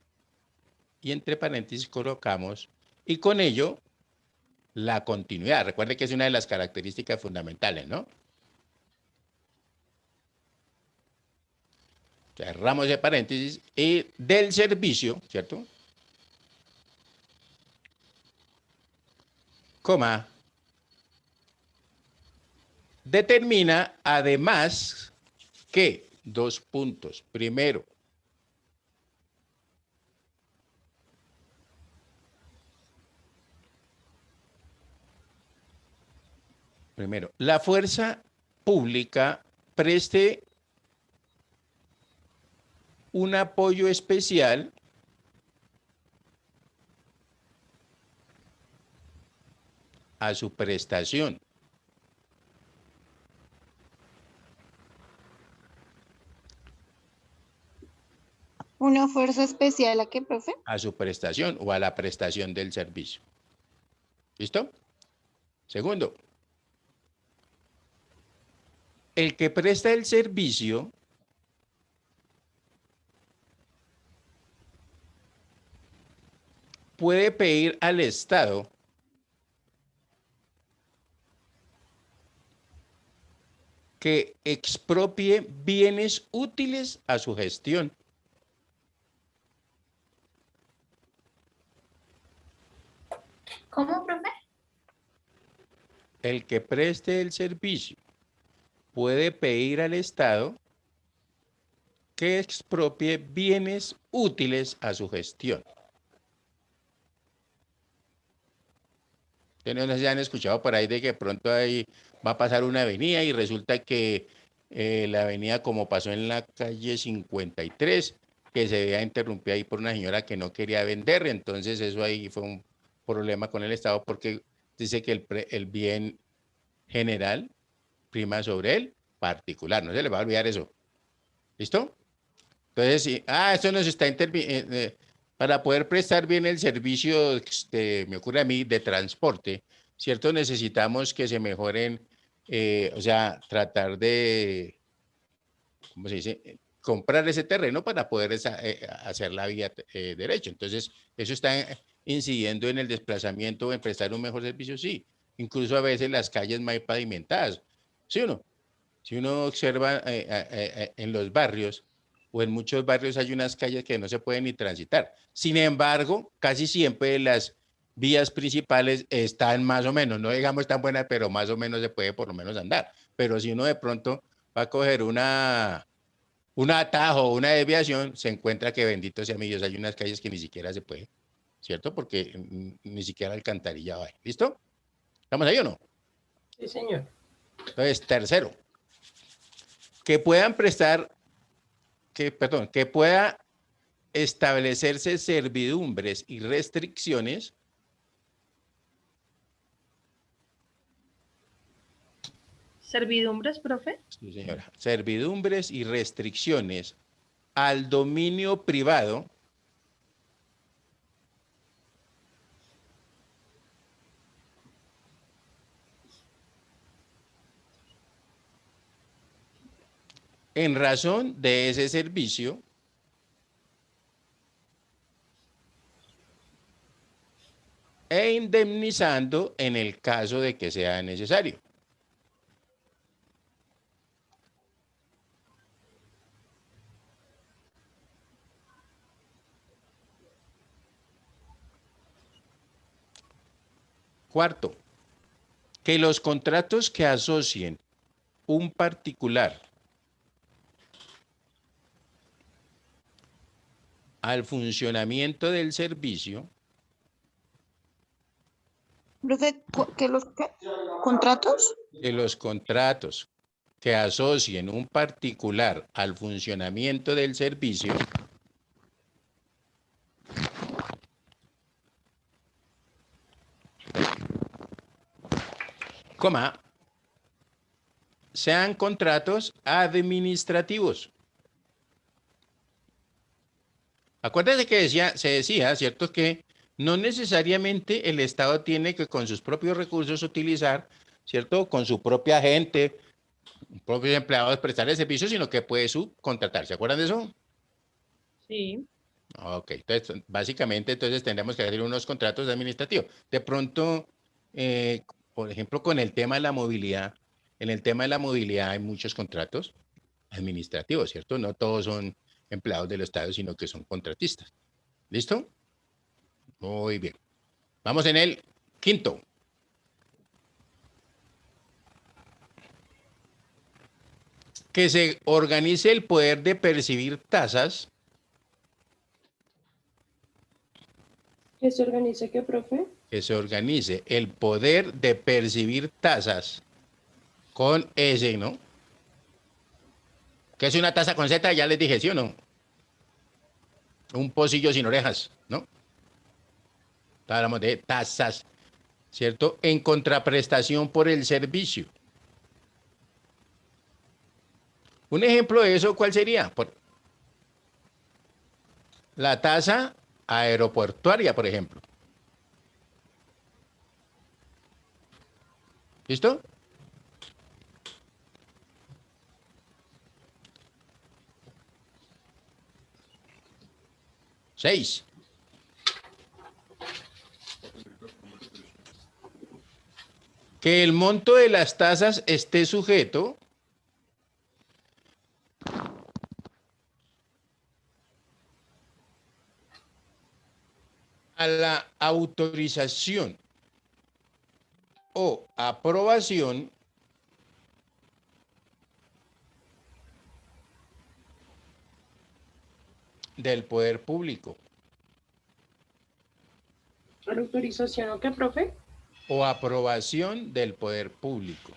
Y entre paréntesis colocamos, y con ello, la continuidad. Recuerde que es una de las características fundamentales, ¿no? Cerramos el paréntesis y del servicio, ¿cierto? Coma. Determina además que, 2 puntos. Primero, la fuerza pública preste un apoyo especial a su prestación. ¿Una fuerza especial a qué, profe? A su prestación o a la prestación del servicio. ¿Listo? Segundo, el que presta el servicio puede pedir al Estado que expropie bienes útiles a su gestión. ¿Cómo, profe? El que preste el servicio puede pedir al Estado que expropie bienes útiles a su gestión. No sé si han escuchado por ahí de que pronto ahí va a pasar una avenida y resulta que la avenida, como pasó en la calle 53, que se veía interrumpida ahí por una señora que no quería vender. Entonces eso ahí fue un problema con el Estado porque dice que el bien general prima sobre el particular. No se le va a olvidar eso. ¿Listo? Entonces, sí. Esto nos está para poder prestar bien el servicio, me ocurre a mí, de transporte, ¿cierto? Necesitamos que se mejoren, o sea, tratar de, ¿cómo se dice? Comprar ese terreno para poder hacer la vía derecha. Entonces, eso está incidiendo en el desplazamiento o en prestar un mejor servicio, sí. Incluso a veces las calles mal pavimentadas, ¿sí o no? Si uno observa en los barrios, o en muchos barrios hay unas calles que no se pueden ni transitar. Sin embargo, casi siempre las vías principales están más o menos, no digamos tan buenas, pero más o menos se puede por lo menos andar. Pero si uno de pronto va a coger un atajo o una desviación, se encuentra que, bendito sea mi Dios, hay unas calles que ni siquiera se puede, ¿cierto? Porque ni siquiera alcantarilla va. ¿Listo? ¿Estamos ahí o no? Sí, señor. Entonces, tercero, que puedan que pueda establecerse servidumbres y restricciones ¿Servidumbres, profe? Sí, señora. Servidumbres y restricciones al dominio privado en razón de ese servicio e indemnizando en el caso de que sea necesario. Cuarto, que los contratos que asocien un particular al funcionamiento del servicio. Profe, ¿que los contratos? Que los contratos que asocien un particular al funcionamiento del servicio sean contratos administrativos. Acuérdense que se decía, ¿cierto?, que no necesariamente el Estado tiene que con sus propios recursos utilizar, ¿cierto?, con su propia gente, propios empleados prestar el servicio, sino que puede subcontratar. ¿Se acuerdan de eso? Sí. Ok, entonces, básicamente, entonces tendremos que hacer unos contratos administrativos. De pronto, por ejemplo, con el tema de la movilidad, en el tema de la movilidad hay muchos contratos administrativos, ¿cierto? No todos son empleados del Estado, sino que son contratistas. ¿Listo? Muy bien. Vamos en el quinto. Que se organice el poder de percibir tasas. ¿Que se organice qué, profe? Que se organice el poder de percibir tasas con S, ¿no? ¿Qué es una tasa con Z? Ya les dije, ¿sí o no? Un pocillo sin orejas, ¿no? Hablamos de tasas. ¿cierto? En contraprestación por el servicio. Un ejemplo de eso, ¿cuál sería? La tasa aeroportuaria, por ejemplo. ¿Listo? Seis. Que el monto de las tasas esté sujeto a la autorización o aprobación del poder público. ¿Autorización o qué, profe? O aprobación del poder público.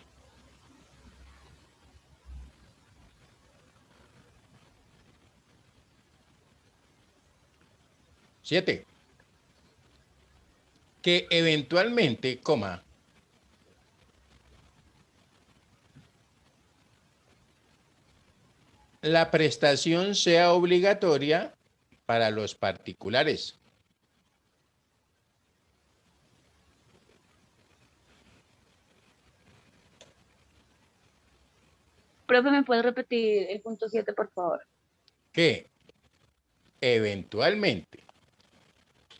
Siete. Que eventualmente, la prestación sea obligatoria para los particulares. Profe, ¿me puedes repetir el punto 7, por favor? Que eventualmente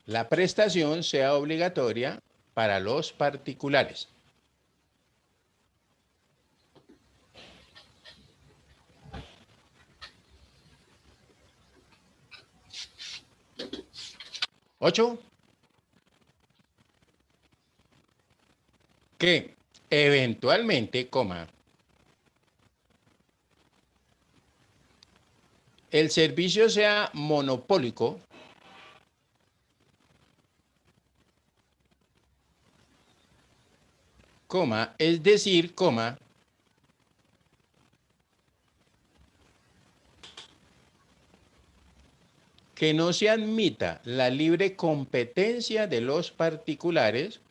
la prestación sea obligatoria para los particulares. Ocho. Que eventualmente, el servicio sea monopólico, es decir, que no se admita la libre competencia de los particulares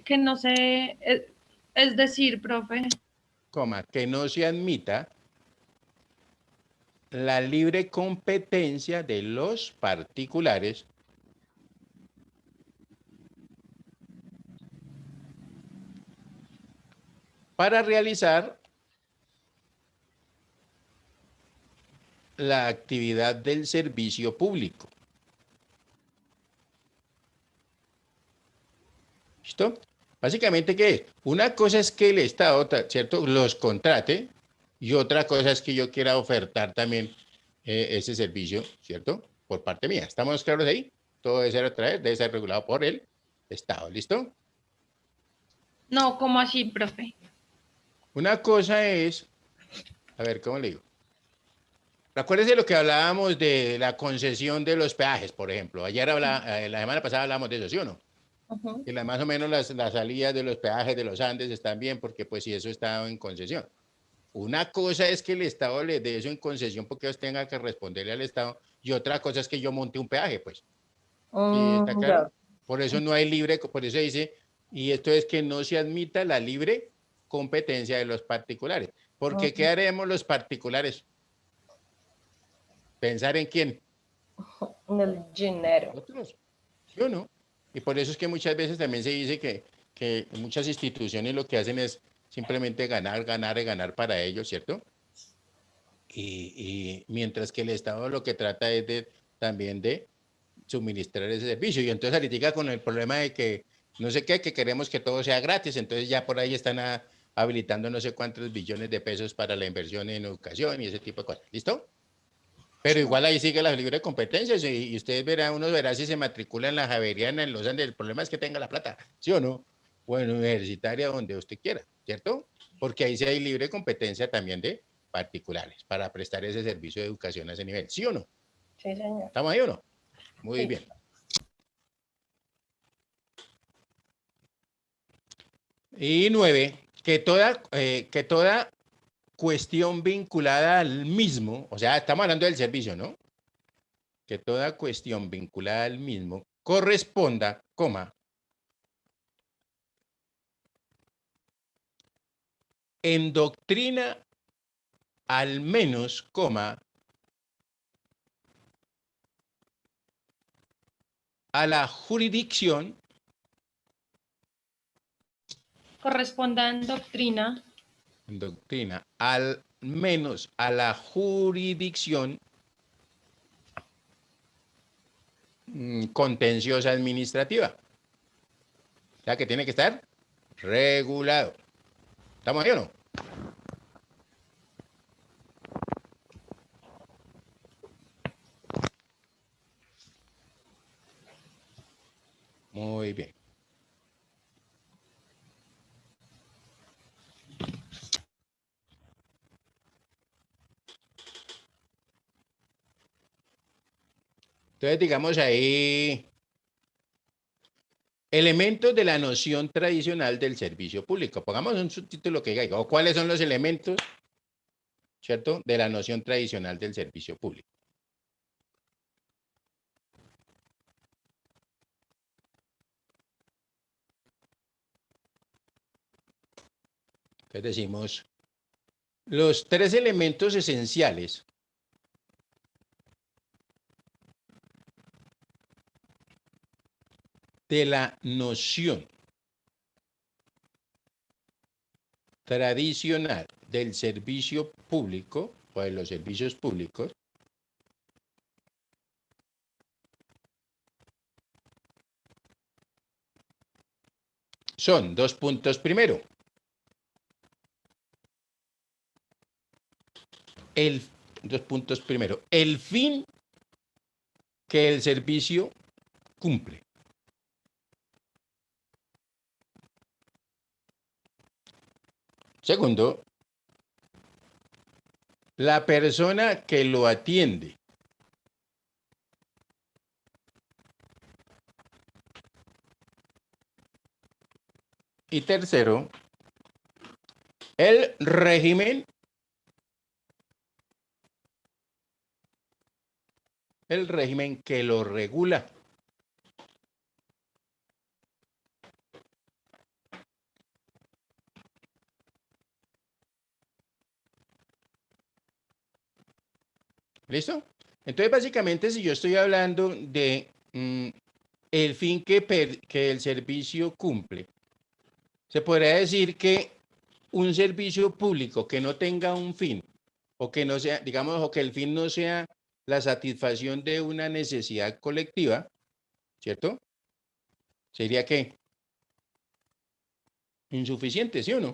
Que no sé, es decir, profe. que no se admita la libre competencia de los particulares para realizar la actividad del servicio público. ¿Listo? Básicamente, ¿qué es? Una cosa es que el Estado, ¿cierto?, los contrate, y otra cosa es que yo quiera ofertar también ese servicio, ¿cierto?, por parte mía. ¿Estamos claros ahí? Todo debe ser regulado por el Estado. ¿Listo? No, ¿cómo así, profe? Una cosa es, a ver, ¿cómo le digo? Recuérdese lo que hablábamos de la concesión de los peajes, por ejemplo. La semana pasada hablamos de eso, ¿sí o no? Que más o menos las salidas de los peajes de los Andes están bien porque pues si eso está en concesión. Una cosa es que el Estado le dé eso en concesión porque ellos tengan que responderle al Estado, y otra cosa es que yo monte un peaje, pues. ¿Sí está claro? Por eso no hay libre, por eso dice, y esto es que no se admita la libre competencia de los particulares. Porque ¿qué haremos los particulares? ¿Pensar en quién? En el dinero. Nosotros, ¿sí o no? Y por eso es que muchas veces también se dice que muchas instituciones lo que hacen es simplemente ganar, ganar y ganar para ellos, ¿cierto? Y mientras que el Estado lo que trata es también de suministrar ese servicio. Y entonces ahorita con el problema de que no sé qué, que queremos que todo sea gratis, entonces ya por ahí están habilitando no sé cuántos billones de pesos para la inversión en educación y ese tipo de cosas. ¿Listo? Pero igual ahí sigue la libre competencia y ustedes verán, uno verá si se matricula en la Javeriana, en los Andes. El problema es que tenga la plata, ¿sí o no? O en universitaria, donde usted quiera, ¿cierto? Porque ahí sí hay libre competencia también de particulares para prestar ese servicio de educación a ese nivel, ¿sí o no? Sí, señor. ¿Estamos ahí o no? Muy Sí. bien. Y 9, que toda cuestión vinculada al mismo, o sea, estamos hablando del servicio, ¿no? Que toda cuestión vinculada al mismo corresponda, coma, en doctrina al menos, coma, a la jurisdicción, Corresponda en doctrina al menos a la jurisdicción contenciosa administrativa. O sea que tiene que estar regulado. ¿Estamos ahí o no? Muy bien. Entonces, digamos ahí, elementos de la noción tradicional del servicio público. Pongamos un subtítulo que diga, o cuáles son los elementos, ¿cierto?, de la noción tradicional del servicio público. Entonces decimos, los tres elementos esenciales de la noción tradicional del servicio público o de los servicios públicos son dos puntos. Primero, el fin que el servicio cumple. Segundo, la persona que lo atiende. Y tercero, el régimen que lo regula. ¿Listo? Entonces, básicamente, si yo estoy hablando de el fin que el servicio cumple, se podría decir que un servicio público que no tenga un fin, o que no sea, digamos, o que el fin no sea la satisfacción de una necesidad colectiva, ¿cierto? Sería que insuficiente, ¿sí o no?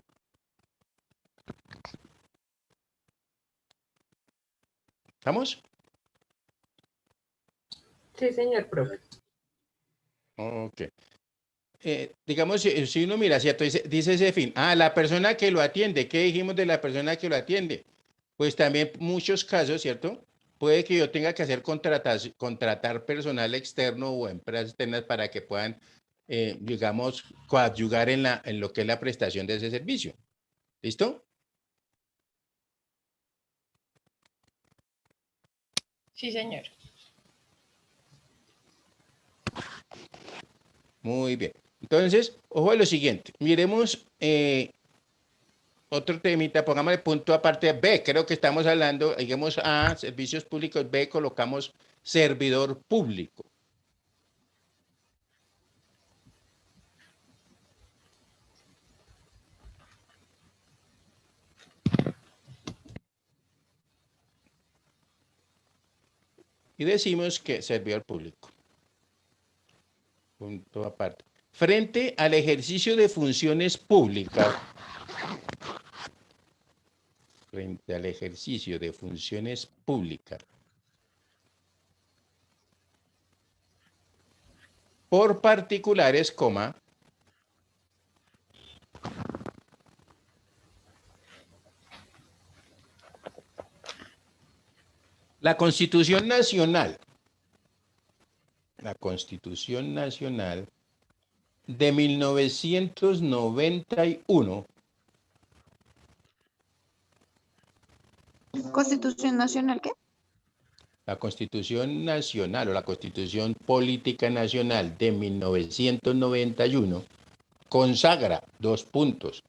¿Estamos? Sí, señor profe. Ok. Digamos, si uno mira, ¿cierto? Dice ese fin. Ah, la persona que lo atiende. ¿Qué dijimos de la persona que lo atiende? Pues también muchos casos, ¿cierto? Puede que yo tenga que hacer contratar personal externo o empresas externas para que puedan, digamos, coadyugar en lo que es la prestación de ese servicio. ¿Listo? Sí, señor. Muy bien. Entonces, ojo a lo siguiente. Miremos otro temita, pongámosle punto aparte B. Creo que estamos hablando, digamos, A, servicios públicos, B, colocamos servidor público. Y decimos que servidor público. Punto aparte. Frente al ejercicio de funciones públicas. Frente al ejercicio de funciones públicas. Por particulares, coma. La Constitución Nacional de 1991 Constitución Nacional, ¿qué? La Constitución Nacional o la Constitución Política Nacional de 1991 consagra 2 puntos.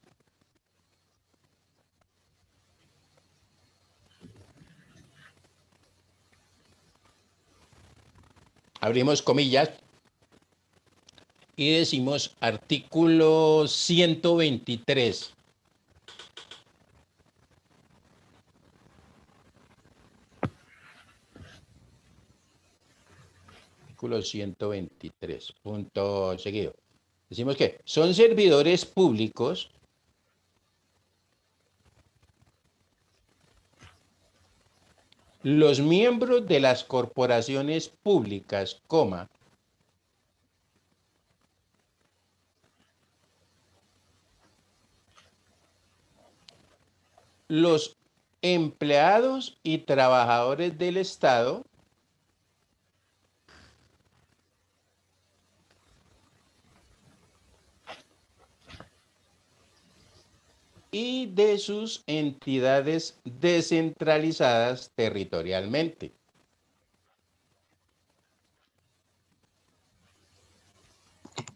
Abrimos comillas y decimos artículo 123. Artículo 123, punto seguido. Decimos que son servidores públicos los miembros de las corporaciones públicas, coma, los empleados y trabajadores del Estado y de sus entidades descentralizadas territorialmente.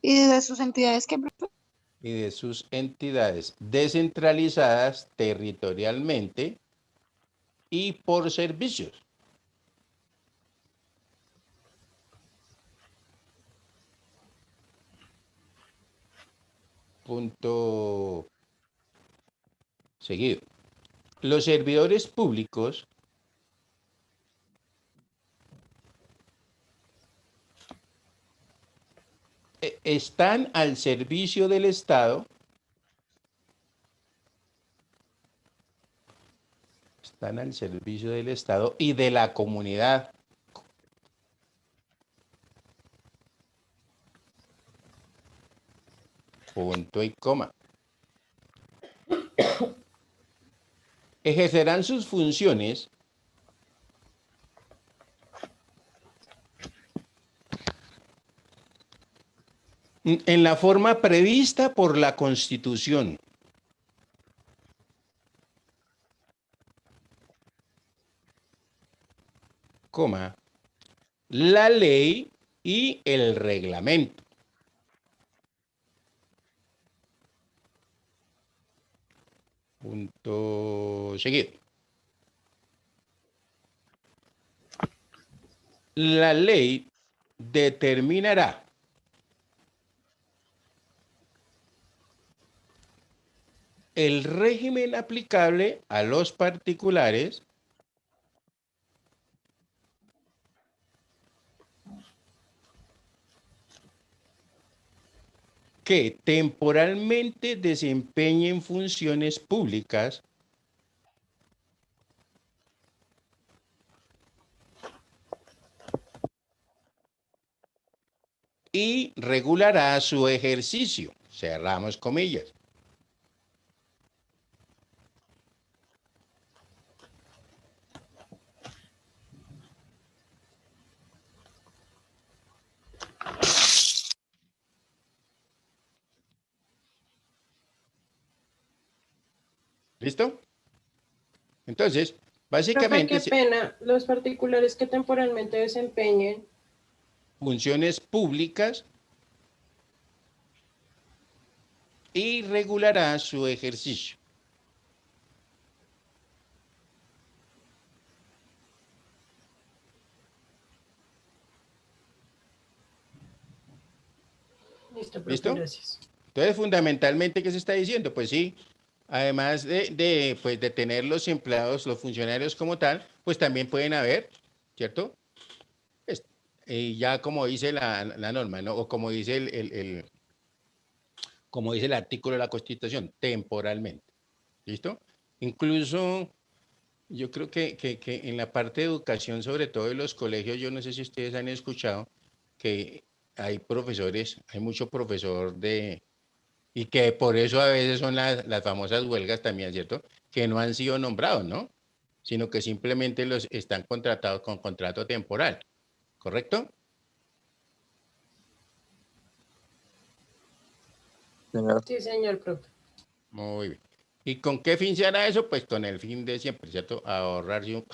¿Y de sus entidades qué, profe? Y de sus entidades descentralizadas territorialmente y por servicios. Punto seguido. Los servidores públicos están al servicio del Estado, y de la comunidad. Punto y coma. Ejercerán sus funciones en la forma prevista por la Constitución. Coma, la ley y el reglamento. Punto seguido. La ley determinará el régimen aplicable a los particulares que temporalmente desempeñen funciones públicas y regulará su ejercicio. Cerramos comillas. ¿Listo? Entonces, básicamente... Profe, qué pena, los particulares que temporalmente desempeñen funciones públicas y regulará su ejercicio. Listo, profe, ¿Listo? gracias. Entonces, fundamentalmente, ¿qué se está diciendo? Pues sí, además pues de tener los empleados, los funcionarios como tal, pues también pueden haber, ¿cierto? Pues, ya como dice la norma, ¿no? O como dice como dice el artículo de la Constitución, temporalmente. ¿Listo? Incluso yo creo que en la parte de educación, sobre todo en los colegios, yo no sé si ustedes han escuchado que hay profesores, hay mucho profesor y que por eso a veces son las famosas huelgas también, ¿cierto? Que no han sido nombrados, ¿no? Sino que simplemente los están contratados con contrato temporal, ¿correcto? Sí, señor, profe. Muy bien. ¿Y con qué fin se hará eso? Pues con el fin de siempre, ¿cierto? Ahorrarse un...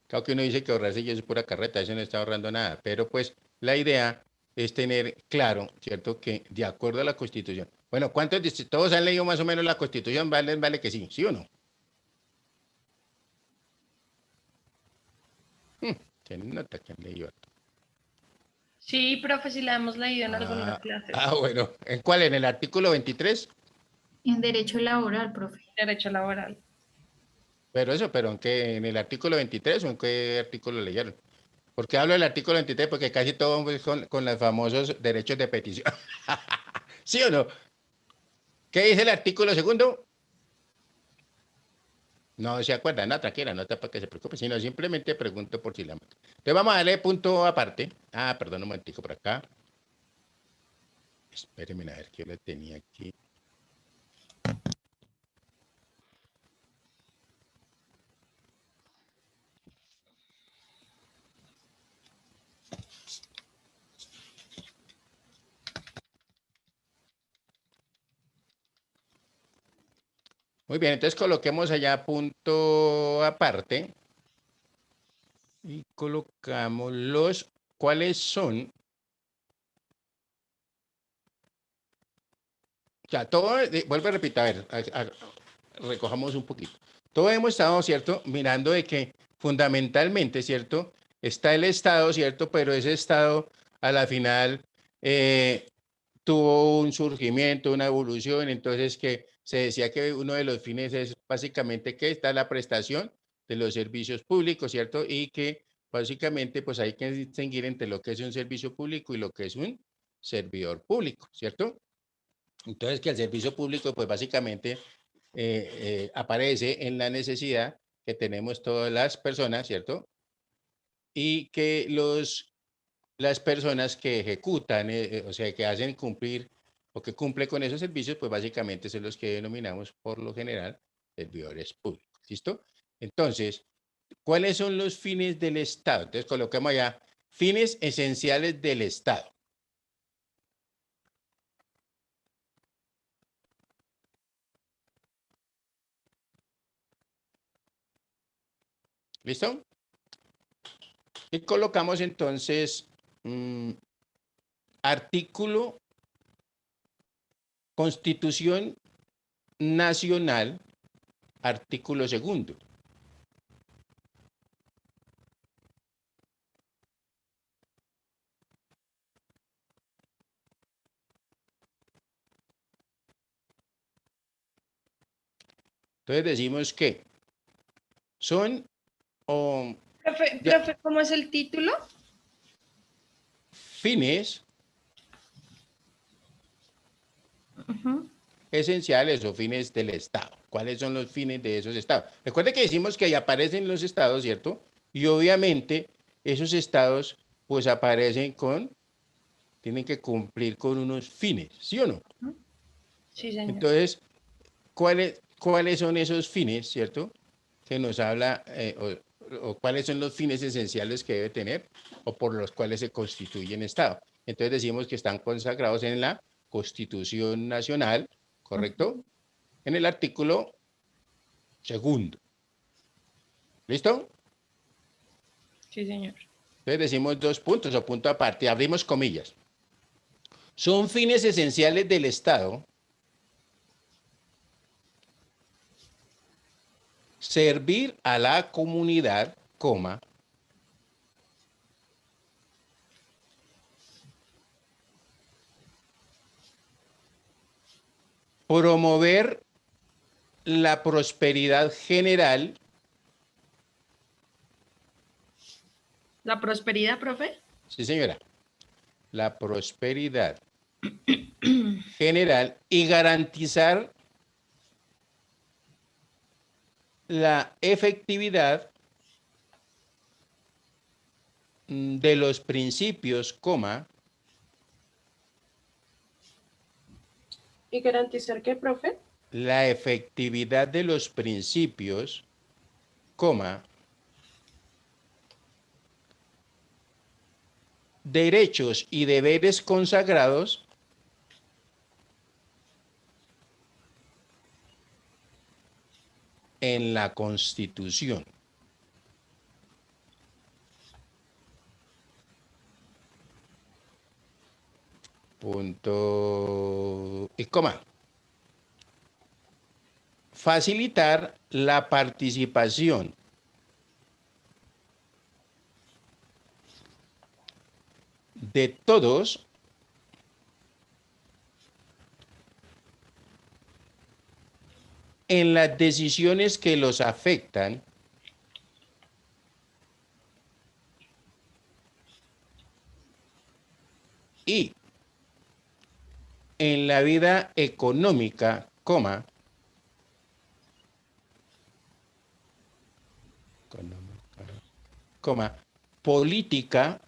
Claro que uno dice que ahorrarse ya es pura carreta, eso no está ahorrando nada, pero pues la idea es tener claro, ¿cierto? Que de acuerdo a la Constitución. Bueno, ¿cuántos de todos han leído más o menos la Constitución? Vale que sí, ¿sí o no? Se nota que han leído. Sí, profe, sí la hemos leído en algunas clases. Bueno. ¿En cuál? ¿En el artículo 23? En derecho laboral, profe. Derecho laboral. Pero ¿en qué? ¿En el artículo 23 o en qué artículo leyeron? ¿Por qué hablo del artículo 23? Porque casi todo pues, con los famosos derechos de petición. ¿Sí o no? ¿Qué dice el artículo segundo? No se acuerda, no, tranquila, no está para que se preocupe, sino simplemente pregunto por si la mata. Entonces vamos a darle punto aparte. Perdón, un momentico por acá. Espérenme a ver qué le tenía aquí. Muy bien, entonces coloquemos allá punto aparte y colocamos los cuáles son. Ya, todo, vuelvo a repetir, a ver, recojamos un poquito. Todos hemos estado, ¿cierto? Mirando de que fundamentalmente, ¿cierto? Está el Estado, ¿cierto? Pero ese Estado a la final tuvo un surgimiento, una evolución, entonces que se decía que uno de los fines es básicamente que está la prestación de los servicios públicos, ¿cierto? Y que básicamente pues hay que distinguir entre lo que es un servicio público y lo que es un servidor público, ¿cierto? Entonces que el servicio público pues básicamente aparece en la necesidad que tenemos todas las personas, ¿cierto? Y que las personas que ejecutan, o sea, que hacen cumplir o que cumple con esos servicios, pues básicamente son los que denominamos por lo general servidores públicos. ¿Listo? Entonces, ¿cuáles son los fines del Estado? Entonces, coloquemos allá fines esenciales del Estado. ¿Listo? Y colocamos entonces artículo Constitución Nacional, artículo segundo. Entonces decimos que son... Profe, ¿cómo es el título? Fines esenciales o fines del Estado. ¿Cuáles son los fines de esos estados? Recuerde que decimos que ahí aparecen los estados, ¿cierto? Y obviamente esos estados pues aparecen tienen que cumplir con unos fines, ¿sí o no? Sí, señor. Entonces, ¿cuáles son esos fines, ¿cierto? Que nos habla, o cuáles son los fines esenciales que debe tener o por los cuales se constituye un Estado. Entonces decimos que están consagrados en la Constitución Nacional, ¿correcto? En el artículo segundo. ¿Listo? Sí, señor. Entonces decimos dos puntos o punto aparte, abrimos comillas. Son fines esenciales del Estado servir a la comunidad, coma, promover la prosperidad general. ¿La prosperidad, profe? Sí, señora. La prosperidad general y garantizar la efectividad de los principios, coma. ¿Y garantizar qué, profe? La efectividad de los principios, coma, derechos y deberes consagrados en la Constitución. Punto y coma. Facilitar la participación de todos en las decisiones que los afectan y en la vida económica, política,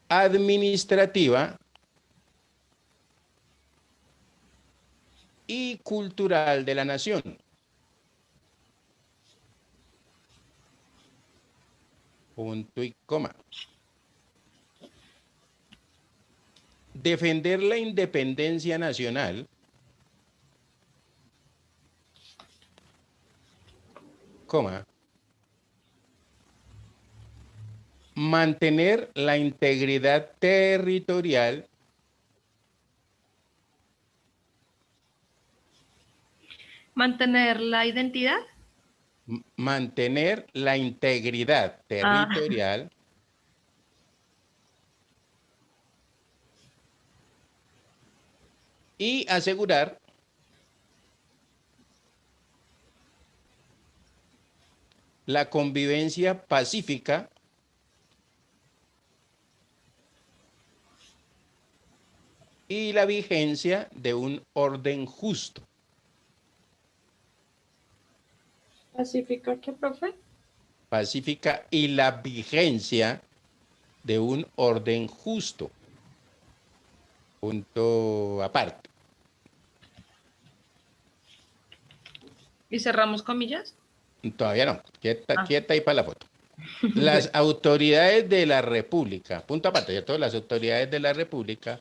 administrativa y cultural de la nación. Punto y coma. Defender la independencia nacional, mantener la integridad territorial, mantener la identidad, mantener la integridad territorial, y asegurar la convivencia pacífica y la vigencia de un orden justo. ¿Pacífica qué, profe? Pacífica y la vigencia de un orden justo. Punto aparte. ¿Y cerramos comillas? Todavía no. Quieta y para la foto. Las autoridades de la República, punto aparte, ¿cierto? Las autoridades de la República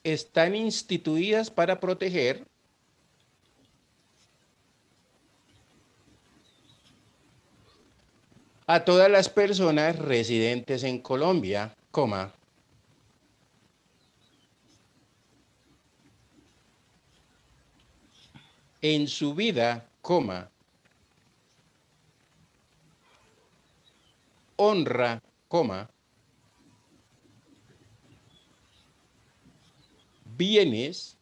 están instituidas para proteger a todas las personas residentes en Colombia, en su vida, honra, bienes,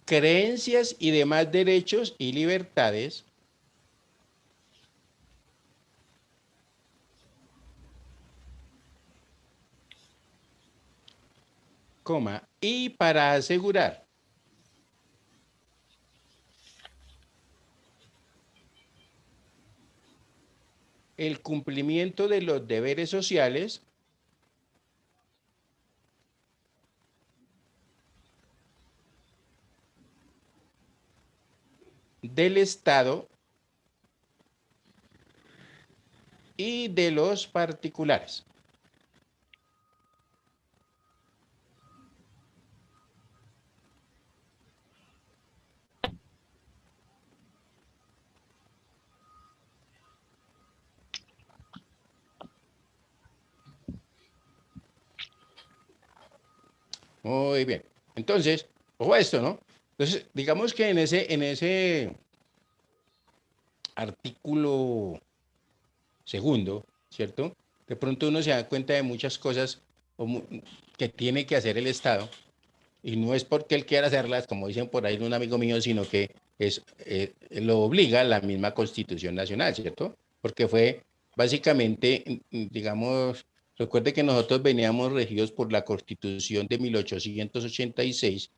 creencias y demás derechos y libertades y para asegurar el cumplimiento de los deberes sociales del Estado y de los particulares. Muy bien. Entonces, ojo a esto, ¿no? Entonces, digamos que en ese artículo segundo, ¿cierto? De pronto uno se da cuenta de muchas cosas que tiene que hacer el Estado, y no es porque él quiera hacerlas, como dicen por ahí un amigo mío, sino que lo obliga la misma Constitución Nacional, ¿cierto? Porque fue básicamente, digamos, recuerde que nosotros veníamos regidos por la Constitución de 1886,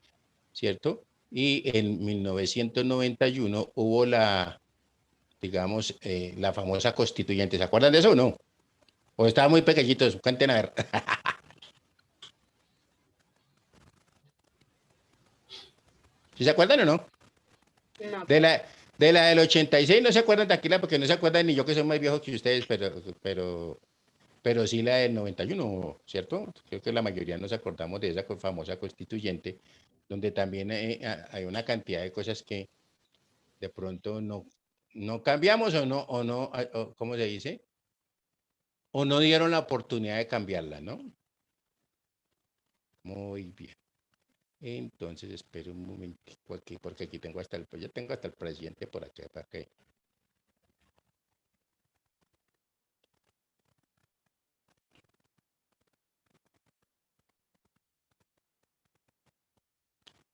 ¿cierto? Y en 1991 hubo digamos, la famosa constituyente. ¿Se acuerdan de eso o no? ¿O estaban muy pequeñitos? Cuenten a ver. ¿Sí se acuerdan o no? No. De De la del 86 no se acuerdan, tranquila, porque no se acuerdan ni yo que soy más viejo que ustedes, pero sí la del 91, ¿cierto? Creo que la mayoría nos acordamos de esa famosa constituyente, donde también hay una cantidad de cosas que de pronto no cambiamos o ¿cómo se dice? O no dieron la oportunidad de cambiarla, ¿no? Muy bien. Entonces, espero un momentico aquí, porque aquí tengo ya tengo hasta el presidente por acá, para que...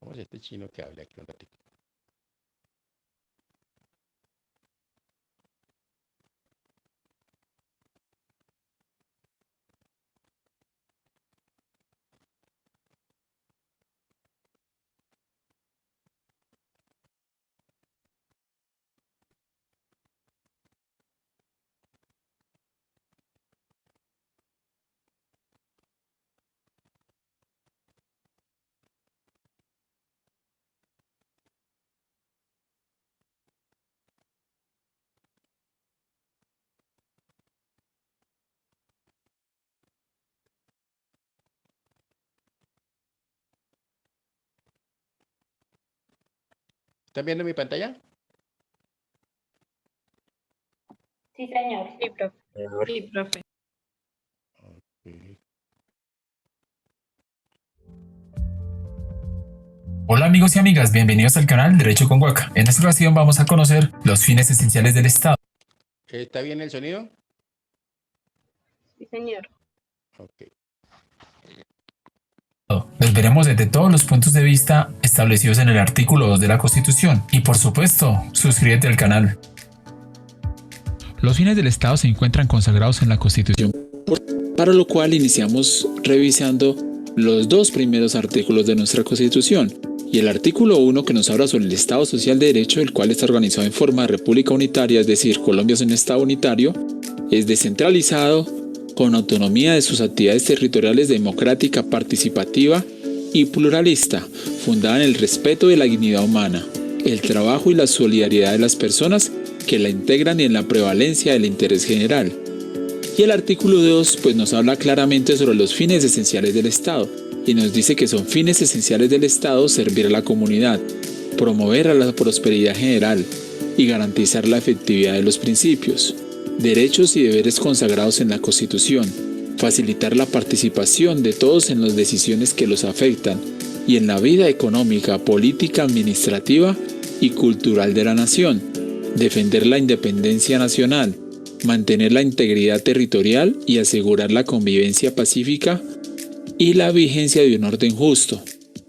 Vamos a este chino que hable aquí un ratito. ¿Están viendo mi pantalla? Sí, señor. Sí, profe. Sí, profe. Hola amigos y amigas, bienvenidos al canal Derecho con Guaca. En esta ocasión vamos a conocer los fines esenciales del Estado. ¿Está bien el sonido? Sí, señor. Ok. Los veremos desde todos los puntos de vista establecidos en el artículo 2 de la Constitución. Y por supuesto, suscríbete al canal. Los fines del Estado se encuentran consagrados en la Constitución, para lo cual iniciamos revisando los dos primeros artículos de nuestra Constitución. Y el artículo 1 que nos habla sobre el Estado Social de Derecho, el cual está organizado en forma de república unitaria, es decir, Colombia es un Estado unitario, es descentralizado, con autonomía de sus actividades territoriales, democrática, participativa y pluralista, fundada en el respeto de la dignidad humana, el trabajo y la solidaridad de las personas que la integran y en la prevalencia del interés general. Y el artículo 2 pues nos habla claramente sobre los fines esenciales del Estado y nos dice que son fines esenciales del Estado servir a la comunidad, promover a la prosperidad general y garantizar la efectividad de los principios, derechos y deberes consagrados en la Constitución, facilitar la participación de todos en las decisiones que los afectan y en la vida económica, política, administrativa y cultural de la nación, defender la independencia nacional, mantener la integridad territorial y asegurar la convivencia pacífica y la vigencia de un orden justo.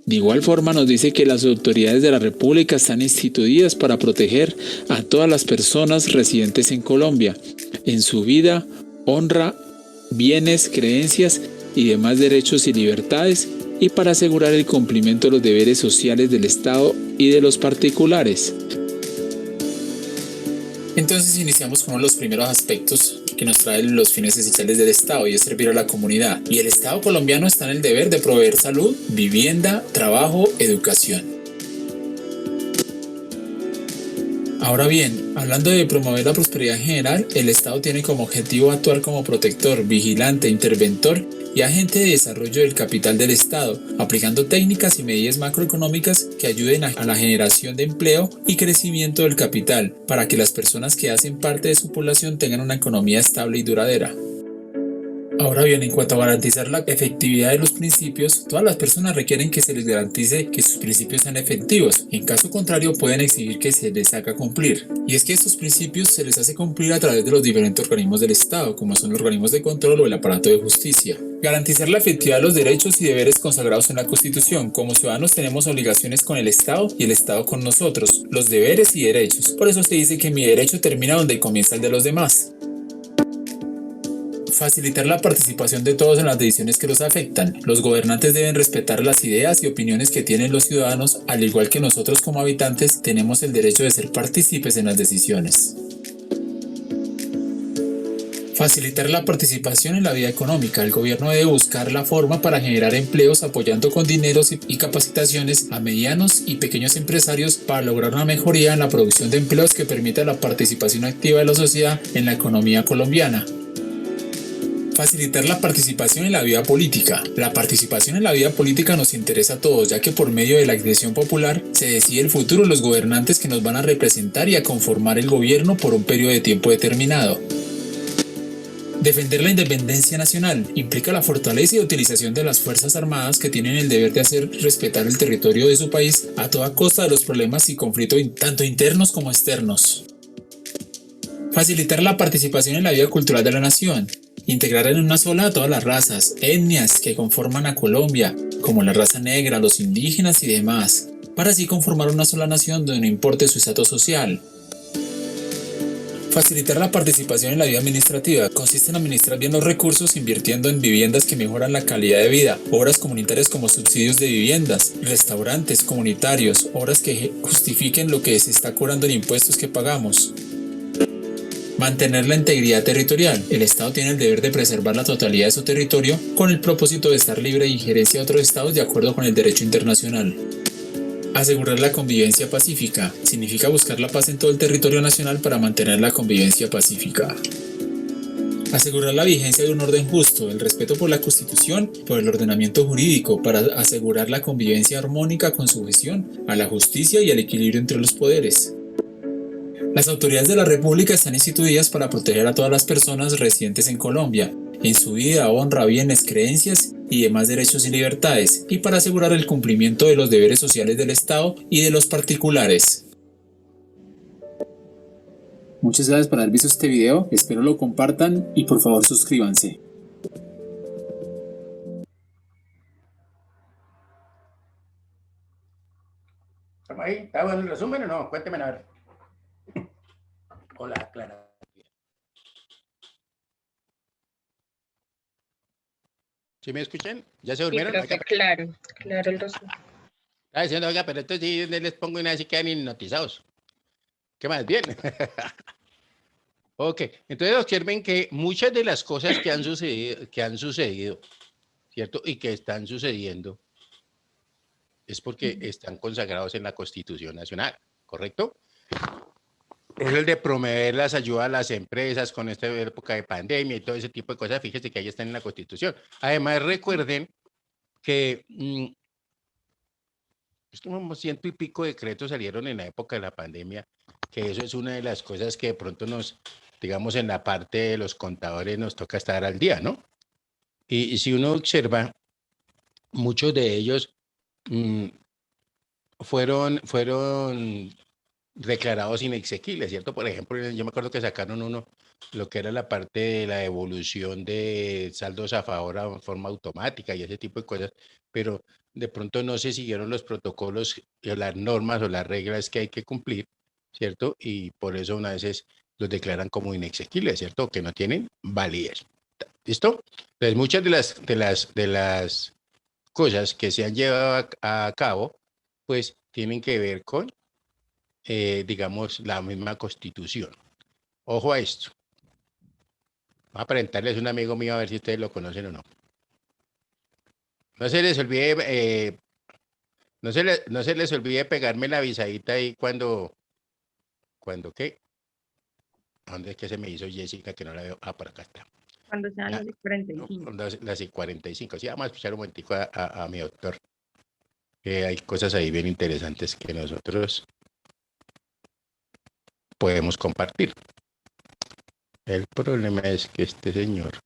De igual forma nos dice que las autoridades de la República están instituidas para proteger a todas las personas residentes en Colombia, en su vida, honra, bienes, creencias y demás derechos y libertades, y para asegurar el cumplimiento de los deberes sociales del Estado y de los particulares. Entonces iniciamos con uno de los primeros aspectos que nos traen los fines esenciales del Estado, y es servir a la comunidad. Y el Estado colombiano está en el deber de proveer salud, vivienda, trabajo, educación. Ahora bien, hablando de promover la prosperidad general, el Estado tiene como objetivo actuar como protector, vigilante, interventor y agente de desarrollo del capital del Estado, aplicando técnicas y medidas macroeconómicas que ayuden a la generación de empleo y crecimiento del capital, para que las personas que hacen parte de su población tengan una economía estable y duradera. Ahora bien, en cuanto a garantizar la efectividad de los principios, todas las personas requieren que se les garantice que sus principios sean efectivos. En caso contrario, pueden exigir que se les haga cumplir. Y es que estos principios se les hace cumplir a través de los diferentes organismos del Estado, como son los organismos de control o el aparato de justicia. Garantizar la efectividad de los derechos y deberes consagrados en la Constitución. Como ciudadanos tenemos obligaciones con el Estado y el Estado con nosotros, los deberes y derechos. Por eso se dice que mi derecho termina donde comienza el de los demás. Facilitar la participación de todos en las decisiones que los afectan. Los gobernantes deben respetar las ideas y opiniones que tienen los ciudadanos, al igual que nosotros como habitantes tenemos el derecho de ser partícipes en las decisiones. Facilitar la participación en la vida económica. El gobierno debe buscar la forma para generar empleos apoyando con dineros y capacitaciones a medianos y pequeños empresarios para lograr una mejoría en la producción de empleos que permita la participación activa de la sociedad en la economía colombiana. Facilitar la participación en la vida política. La participación en la vida política nos interesa a todos, ya que por medio de la adhesión popular se decide el futuro de los gobernantes que nos van a representar y a conformar el gobierno por un periodo de tiempo determinado. Defender la independencia nacional implica la fortaleza y utilización de las Fuerzas Armadas que tienen el deber de hacer respetar el territorio de su país a toda costa de los problemas y conflictos tanto internos como externos. Facilitar la participación en la vida cultural de la nación. Integrar en una sola a todas las razas, etnias que conforman a Colombia, como la raza negra, los indígenas y demás, para así conformar una sola nación donde no importe su estatus social. Facilitar la participación en la vida administrativa consiste en administrar bien los recursos invirtiendo en viviendas que mejoran la calidad de vida, obras comunitarias como subsidios de viviendas, restaurantes comunitarios, obras que justifiquen lo que se está cobrando en impuestos que pagamos. Mantener la integridad territorial. El Estado tiene el deber de preservar la totalidad de su territorio con el propósito de estar libre de injerencia de otros estados de acuerdo con el derecho internacional. Asegurar la convivencia pacífica. Significa buscar la paz en todo el territorio nacional para mantener la convivencia pacífica. Asegurar la vigencia de un orden justo, el respeto por la Constitución, por el ordenamiento jurídico, para asegurar la convivencia armónica con sujeción a la justicia y al equilibrio entre los poderes. Las autoridades de la República están instituidas para proteger a todas las personas residentes en Colombia, en su vida, honra, bienes, creencias y demás derechos y libertades, y para asegurar el cumplimiento de los deberes sociales del Estado y de los particulares. Muchas gracias por haber visto este video, espero lo compartan y por favor suscríbanse. ¿Estamos ahí? ¿Está bueno el resumen o no? Cuénteme a ver. Hola, Clara. ¿Sí me escuchan? ¿Ya se durmieron? Sí, profe, claro, claro el resumen. Está diciendo, oiga, pero entonces sí les pongo una así quedan hipnotizados. ¿Qué más? Bien. Ok, entonces observen que muchas de las cosas que han sucedido, ¿cierto? Y que están sucediendo, es porque están consagrados en la Constitución Nacional, ¿correcto? Es el de promover las ayudas a las empresas con esta época de pandemia y todo ese tipo de cosas. Fíjense que ahí están en la Constitución. Además, recuerden que como 100 y pico decretos salieron en la época de la pandemia, que eso es una de las cosas que de pronto nos, digamos, en la parte de los contadores nos toca estar al día, ¿no? Y si uno observa, muchos de ellos fueron declarados inexequibles, ¿cierto? Por ejemplo, yo me acuerdo que sacaron uno, lo que era la parte de la devolución de saldos a favor en forma automática y ese tipo de cosas, pero de pronto no se siguieron los protocolos, o las normas o las reglas que hay que cumplir, ¿cierto? Y por eso una vez los declaran como inexequibles, ¿cierto? Que no tienen validez. ¿Listo? Entonces, muchas de las cosas que se han llevado a cabo, pues tienen que ver con digamos, la misma Constitución. Ojo a esto. Voy a presentarles un amigo mío a ver si ustedes lo conocen o no. No se les olvide, no se les olvide pegarme la avisadita ahí cuando ¿qué? ¿Dónde es que se me hizo Jessica que no la veo? Ah, por acá está. Cuando sean las 45. Las 45. Sí, vamos a escuchar un momentico a mi doctor. Hay cosas ahí bien interesantes que nosotros podemos compartir. El problema es que este señor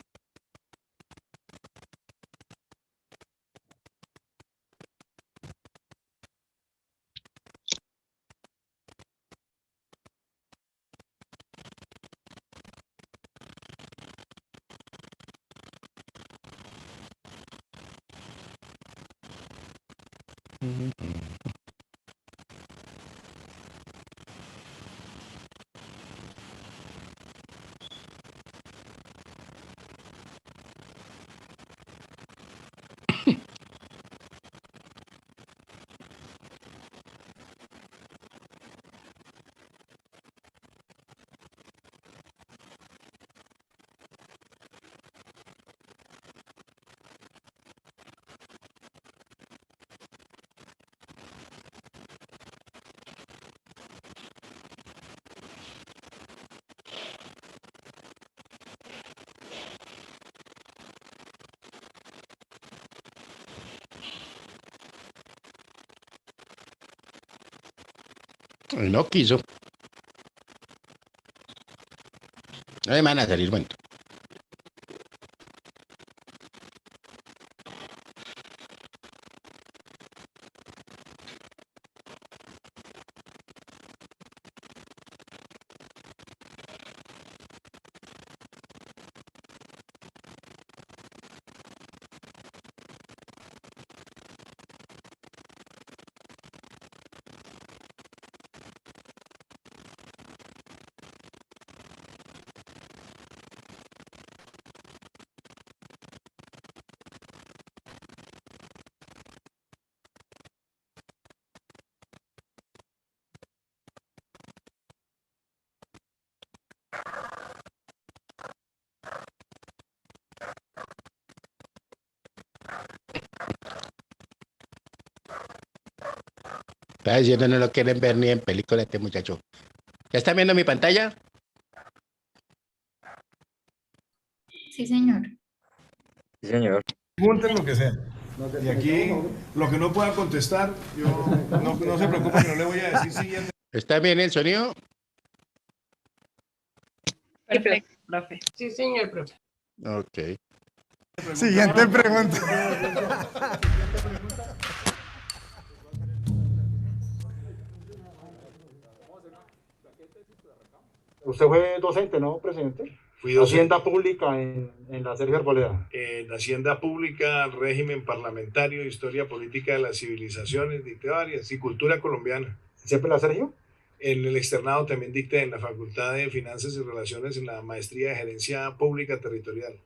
Y no quiso. No me van a salir bueno. Está diciendo no lo quieren ver ni en película este muchacho. ¿Ya está viendo mi pantalla? Sí, señor. Sí, señor. Pregunten lo que sea. Y aquí, lo que no pueda contestar, yo no se preocupe que no le voy a decir siguiente. ¿Está bien el sonido? Perfecto, profe. Sí, señor, profe. Ok. Siguiente pregunta. Usted fue docente, ¿no, presidente? Fui docente. Hacienda Pública en la Sergio Arboleda. En Hacienda Pública, régimen parlamentario, historia política de las civilizaciones, dicté varias, y cultura colombiana. ¿Siempre la Sergio? En el externado también dicté en la Facultad de Finanzas y Relaciones en la Maestría de Gerencia Pública Territorial.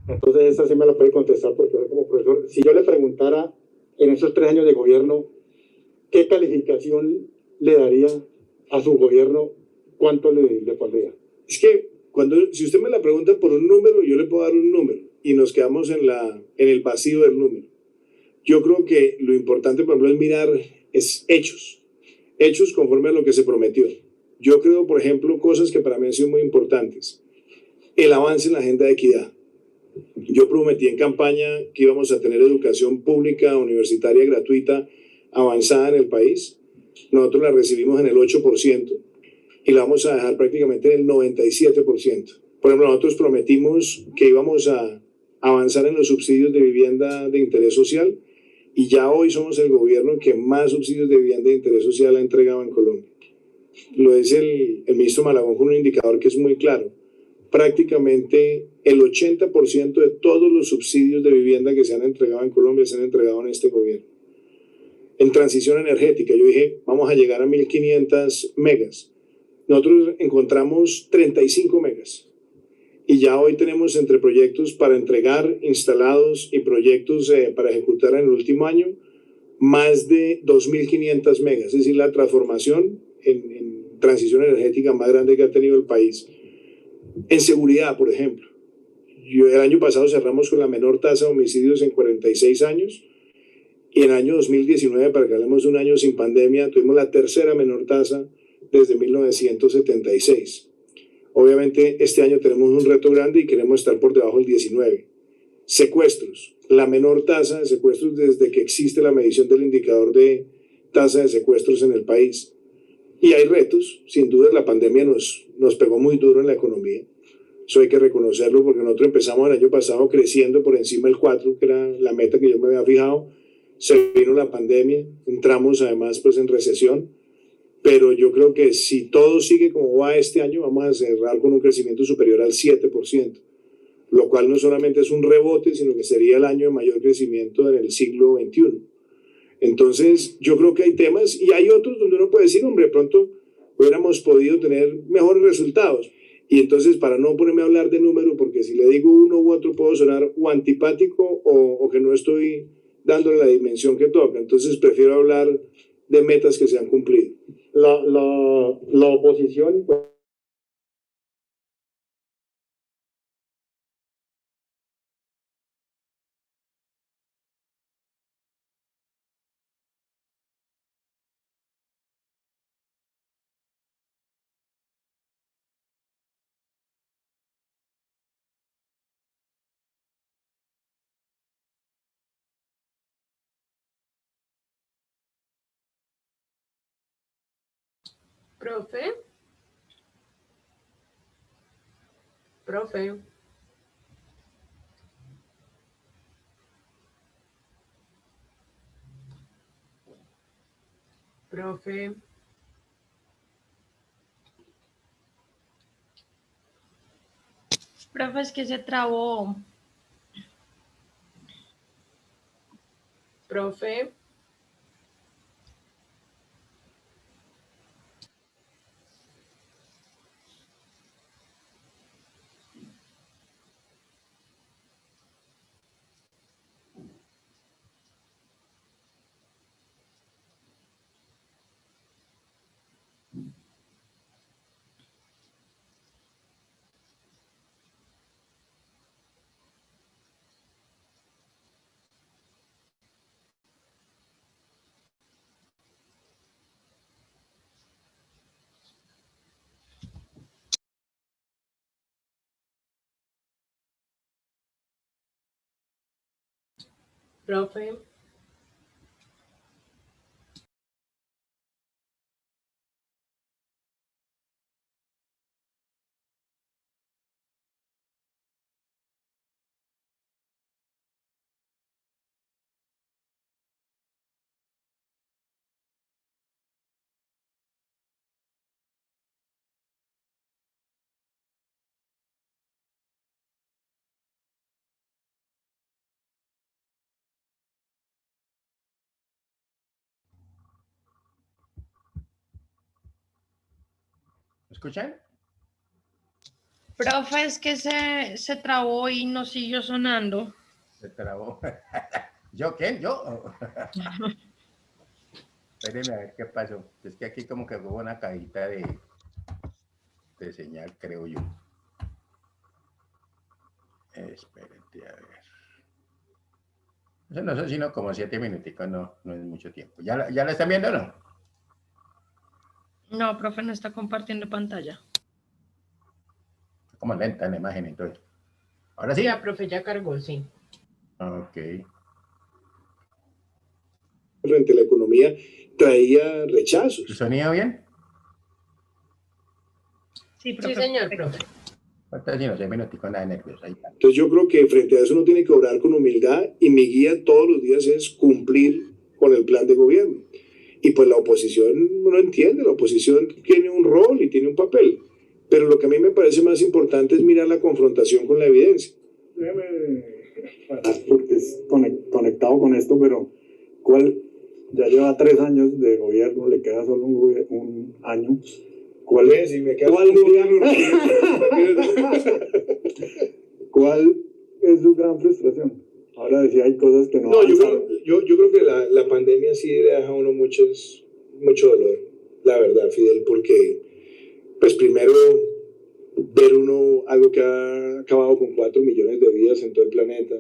Entonces esa sí me la puede contestar porque yo como profesor, si yo le preguntara en esos 3 años de gobierno, ¿qué calificación le daría a su gobierno? ¿Cuánto le pondría? Es que si usted me la pregunta por un número, yo le puedo dar un número y nos quedamos en el vacío del número. Yo creo que lo importante, por ejemplo, es mirar hechos conforme a lo que se prometió. Yo creo, por ejemplo, cosas que para mí han sido muy importantes. El avance en la agenda de equidad. Yo prometí en campaña que íbamos a tener educación pública, universitaria, gratuita, avanzada en el país. Nosotros la recibimos en el 8% y la vamos a dejar prácticamente en el 97%. Por ejemplo, nosotros prometimos que íbamos a avanzar en los subsidios de vivienda de interés social y ya hoy somos el gobierno que más subsidios de vivienda de interés social ha entregado en Colombia. Lo dice el ministro Malagón con un indicador que es muy claro. Prácticamente el 80% de todos los subsidios de vivienda que se han entregado en Colombia se han entregado en este gobierno. En transición energética, yo dije, vamos a llegar a 1.500 megas. Nosotros encontramos 35 megas. Y ya hoy tenemos entre proyectos para entregar instalados y proyectos para ejecutar en el último año más de 2.500 megas. Es decir, la transformación en transición energética más grande que ha tenido el país. En seguridad, por ejemplo. El año pasado cerramos con la menor tasa de homicidios en 46 años. Y en el año 2019, para que hablemos de un año sin pandemia, tuvimos la tercera menor tasa desde 1976. Obviamente, este año tenemos un reto grande y queremos estar por debajo del 19. Secuestros. La menor tasa de secuestros desde que existe la medición del indicador de tasa de secuestros en el país. Y hay retos. Sin duda, la pandemia nos pegó muy duro en la economía. Eso hay que reconocerlo porque nosotros empezamos el año pasado creciendo por encima del 4, que era la meta que yo me había fijado. Se vino la pandemia, entramos además pues en recesión, pero yo creo que si todo sigue como va este año, vamos a cerrar con un crecimiento superior al 7%, lo cual no solamente es un rebote, sino que sería el año de mayor crecimiento en el siglo XXI. Entonces, yo creo que hay temas y hay otros donde uno puede decir, hombre, pronto hubiéramos podido tener mejores resultados. Y entonces, para no ponerme a hablar de número, porque si le digo uno u otro puedo sonar o antipático o que no estoy dándole la dimensión que toca. Entonces, prefiero hablar de metas que se han cumplido. La oposición... Profe. Profe. Profe. Profe, es que se trabó. Profe. Profe. ¿Me escuchan? Profe, es que se trabó y no siguió sonando. Se trabó. ¿Yo qué? ¿Yo? Espérenme a ver qué pasó. Es que aquí como que hubo una cajita de señal, creo yo. Espérate, a ver. Eso no son sino como 7 minuticos, no es mucho tiempo. ¿Ya la están viendo o no? No, profe, no está compartiendo pantalla. Como lenta la imagen, entonces. ¿Ahora sí? Ya, profe, ya cargó, sí. Ok. Frente a la economía traía rechazos. ¿Tu sonido bien? Sí, profe. Sí, señor, profe. Falta si no 6 minuticos, nada de nervios. Ahí está. Entonces yo creo que frente a eso uno tiene que obrar con humildad y mi guía todos los días es cumplir con el plan de gobierno. Y pues la oposición no entiende, la oposición tiene un rol y tiene un papel. Pero lo que a mí me parece más importante es mirar la confrontación con la evidencia. Porque es conectado con esto, pero ¿cuál? Ya lleva 3 años de gobierno, le queda solo un año. ¿Cuál es? Si me queda ¿Cuál es su gran frustración? Ahora decía, hay cosas que no. No, yo creo que la pandemia sí deja a uno mucho dolor, la verdad, Fidel, porque, pues primero, ver uno algo que ha acabado con 4 millones de vidas en todo el planeta,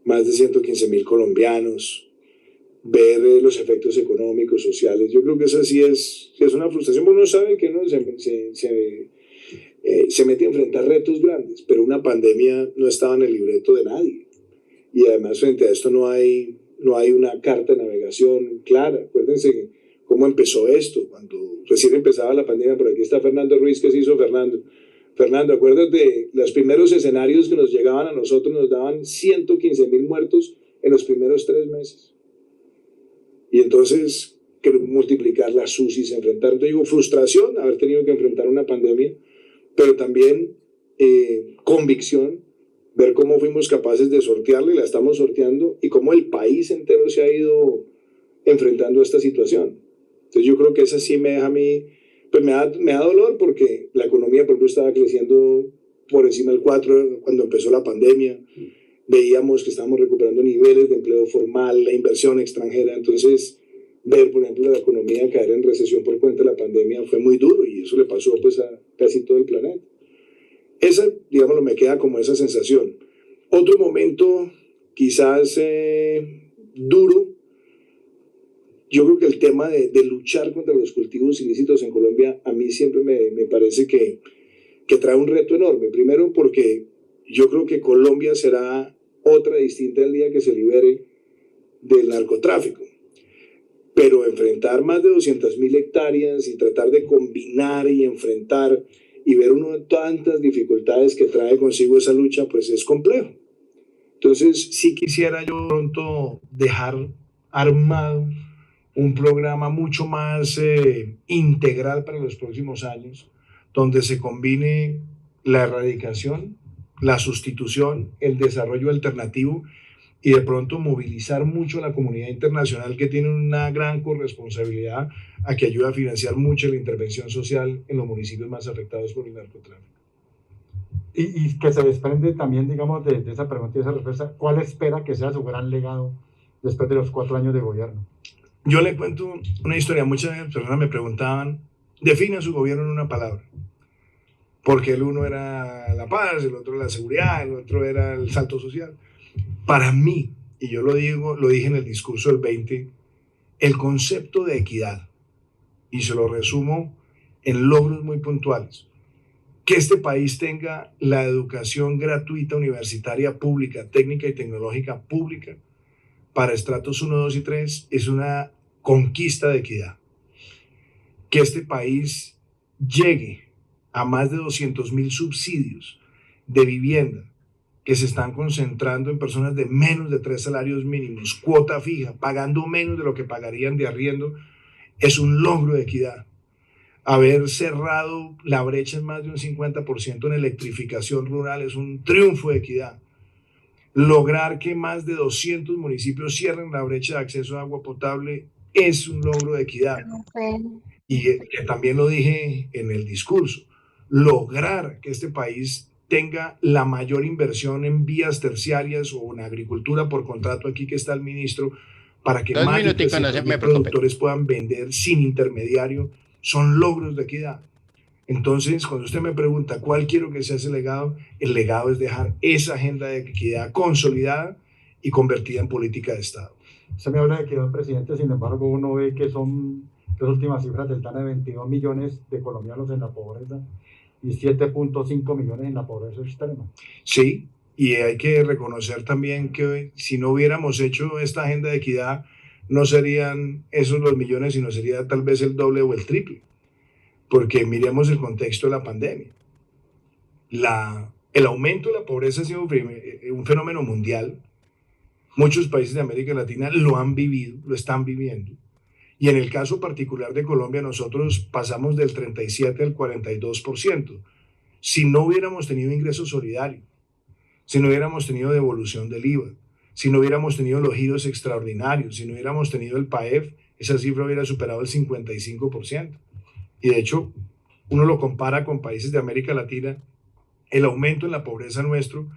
más de 115.000 colombianos, ver los efectos económicos, sociales. Yo creo que esa sí es una frustración, porque uno sabe que uno se mete a enfrentar retos grandes, pero una pandemia no estaba en el libreto de nadie. Y además frente a esto no hay una carta de navegación clara. Acuérdense cómo empezó esto, cuando recién empezaba la pandemia. Por aquí está Fernando Ruiz, que se hizo Fernando. Fernando, acuérdate, los primeros escenarios que nos llegaban a nosotros nos daban 115.000 muertos en los primeros 3 meses. Y entonces, multiplicar las UCIs, enfrentar, te digo, frustración, haber tenido que enfrentar una pandemia, pero también convicción, ver cómo fuimos capaces de sortearla y la estamos sorteando, y cómo el país entero se ha ido enfrentando a esta situación. Entonces yo creo que esa sí me deja a mí, pues me da dolor, porque la economía, por ejemplo, estaba creciendo por encima del 4 cuando empezó la pandemia. Veíamos que estábamos recuperando niveles de empleo formal, la inversión extranjera. Entonces, ver, por ejemplo, la economía caer en recesión por cuenta de la pandemia fue muy duro, y eso le pasó pues a casi todo el planeta. Esa, digámoslo, me queda como esa sensación. Otro momento quizás duro, yo creo que el tema de luchar contra los cultivos ilícitos en Colombia a mí siempre me parece que trae un reto enorme. Primero porque yo creo que Colombia será otra distinta el día que se libere del narcotráfico. pero enfrentar más de 200.000 hectáreas y tratar de combinar y enfrentar y ver uno de tantas dificultades que trae consigo esa lucha, pues es complejo. Entonces, sí quisiera yo pronto dejar armado un programa mucho más integral para los próximos años, donde se combine la erradicación, la sustitución, el desarrollo alternativo y de pronto movilizar mucho a la comunidad internacional que tiene una gran corresponsabilidad a que ayude a financiar mucho la intervención social en los municipios más afectados por el narcotráfico. Y que se desprende también, digamos, de esa pregunta y esa respuesta, ¿cuál espera que sea su gran legado después de los 4 años de gobierno? Yo le cuento una historia. Muchas personas me preguntaban, defina su gobierno en una palabra. Porque el uno era la paz, el otro la seguridad, el otro era el salto social. Para mí, y yo lo dije en el discurso del 20, el concepto de equidad, y se lo resumo en logros muy puntuales, que este país tenga la educación gratuita universitaria pública, técnica y tecnológica pública para estratos 1, 2 y 3 es una conquista de equidad. Que este país llegue a más de 200.000 subsidios de vivienda que se están concentrando en personas de menos de 3 salarios mínimos, cuota fija, pagando menos de lo que pagarían de arriendo, es un logro de equidad. Haber cerrado la brecha en más de un 50% en electrificación rural es un triunfo de equidad. Lograr que más de 200 municipios cierren la brecha de acceso a agua potable es un logro de equidad. Y que también lo dije en el discurso. Lograr que este país tenga la mayor inversión en vías terciarias o en agricultura por contrato, aquí que está el ministro, para que más de 300.000 productores puedan vender sin intermediario, son logros de equidad. Entonces, cuando usted me pregunta cuál quiero que sea ese legado, el legado es dejar esa agenda de equidad consolidada y convertida en política de Estado. Usted me habla de equidad, presidente, sin embargo, uno ve que son las últimas cifras del DANE de 22 millones de colombianos en la pobreza y 7.5 millones en la pobreza extrema. Sí, y hay que reconocer también que si no hubiéramos hecho esta agenda de equidad, no serían esos los millones, sino sería tal vez el doble o el triple. Porque miremos el contexto de la pandemia. El aumento de la pobreza ha sido un fenómeno mundial. Muchos países de América Latina lo han vivido, lo están viviendo. Y en el caso particular de Colombia, nosotros pasamos del 37 al 42%. Si no hubiéramos tenido ingreso solidario, si no hubiéramos tenido devolución del IVA, si no hubiéramos tenido los giros extraordinarios, si no hubiéramos tenido el PAEF, esa cifra hubiera superado el 55%. Y de hecho, uno lo compara con países de América Latina, el aumento en la pobreza nuestro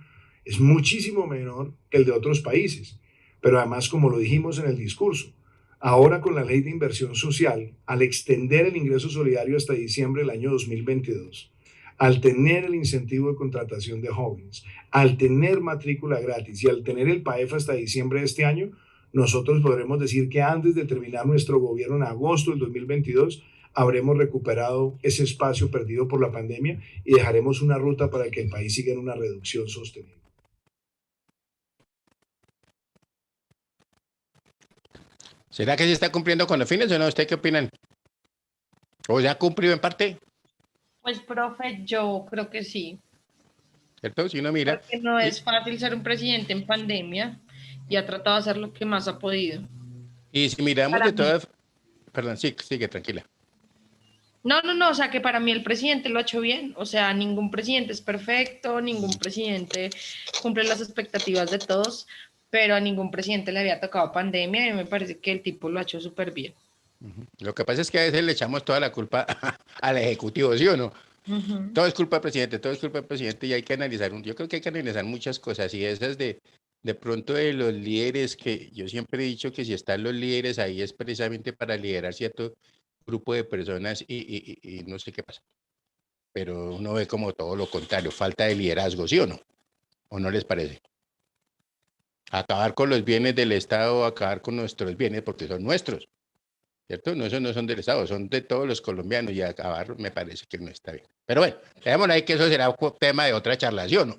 es muchísimo menor que el de otros países. Pero además, como lo dijimos en el discurso, ahora con la ley de inversión social, al extender el ingreso solidario hasta diciembre del año 2022, al tener el incentivo de contratación de jóvenes, al tener matrícula gratis y al tener el PAEF hasta diciembre de este año, nosotros podremos decir que antes de terminar nuestro gobierno en agosto del 2022, habremos recuperado ese espacio perdido por la pandemia y dejaremos una ruta para que el país siga en una reducción sostenible. ¿Será que se está cumpliendo con los fines o no? ¿Usted qué opinan? ¿O ya ha cumplido en parte? Pues, profe, yo creo que sí. ¿Cierto? Si uno mira. Porque no es fácil ser un presidente en pandemia y ha tratado de hacer lo que más ha podido. Y si miramos de todas... Perdón, sí, sigue, tranquila. No, o sea que para mí el presidente lo ha hecho bien, o sea, ningún presidente es perfecto, ningún presidente cumple las expectativas de todos, pero a ningún presidente le había tocado pandemia y me parece que el tipo lo ha hecho súper bien. Lo que pasa es que a veces le echamos toda la culpa al Ejecutivo, ¿sí o no? Todo es culpa del presidente, todo es culpa del presidente y hay que analizar, yo creo que hay que analizar muchas cosas y esas de pronto de los líderes, que yo siempre he dicho que si están los líderes ahí es precisamente para liderar cierto grupo de personas y no sé qué pasa. Pero uno ve como todo lo contrario, falta de liderazgo, ¿sí o no? ¿O no les parece? Acabar con los bienes del Estado, acabar con nuestros bienes, porque son nuestros, ¿cierto? No, esos no son del Estado, son de todos los colombianos y acabar me parece que no está bien. Pero bueno, dejémoslo ahí que eso será un tema de otra charla, ¿sí o no?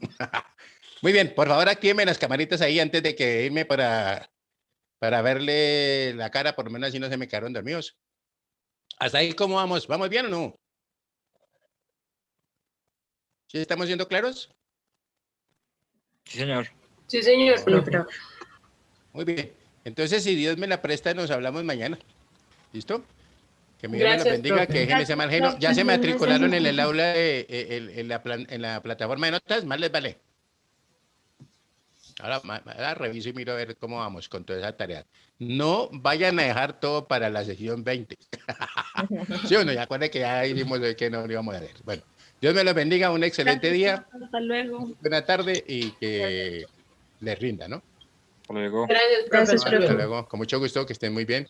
Muy bien, por favor actívenme las camaritas ahí antes de que irme para para verle la cara, por lo menos así no se me quedaron dormidos. ¿Hasta ahí cómo vamos? ¿Vamos bien o no? ¿Sí estamos siendo claros? Sí, señor. Sí, señor. Muy bien. Entonces, si Dios me la presta, nos hablamos mañana. ¿Listo? Que Miguel me la Gracias, bendiga, profe. que dejen ese mal genio. Ya se me Gracias, matricularon en profe. el aula, en la plataforma de notas, más les vale. Ahora reviso y miro a ver cómo vamos con toda esa tarea. No vayan a dejar todo para la sesión 20. ¿Sí o no? Ya acuérdense que ya dijimos hoy que no lo íbamos a hacer. Bueno, Dios me los bendiga, un excelente día, Hasta luego. buena tarde y que les rinda, ¿no? Hasta luego. Gracias, Gracias, profesor. Hasta luego, con mucho gusto, que estén muy bien.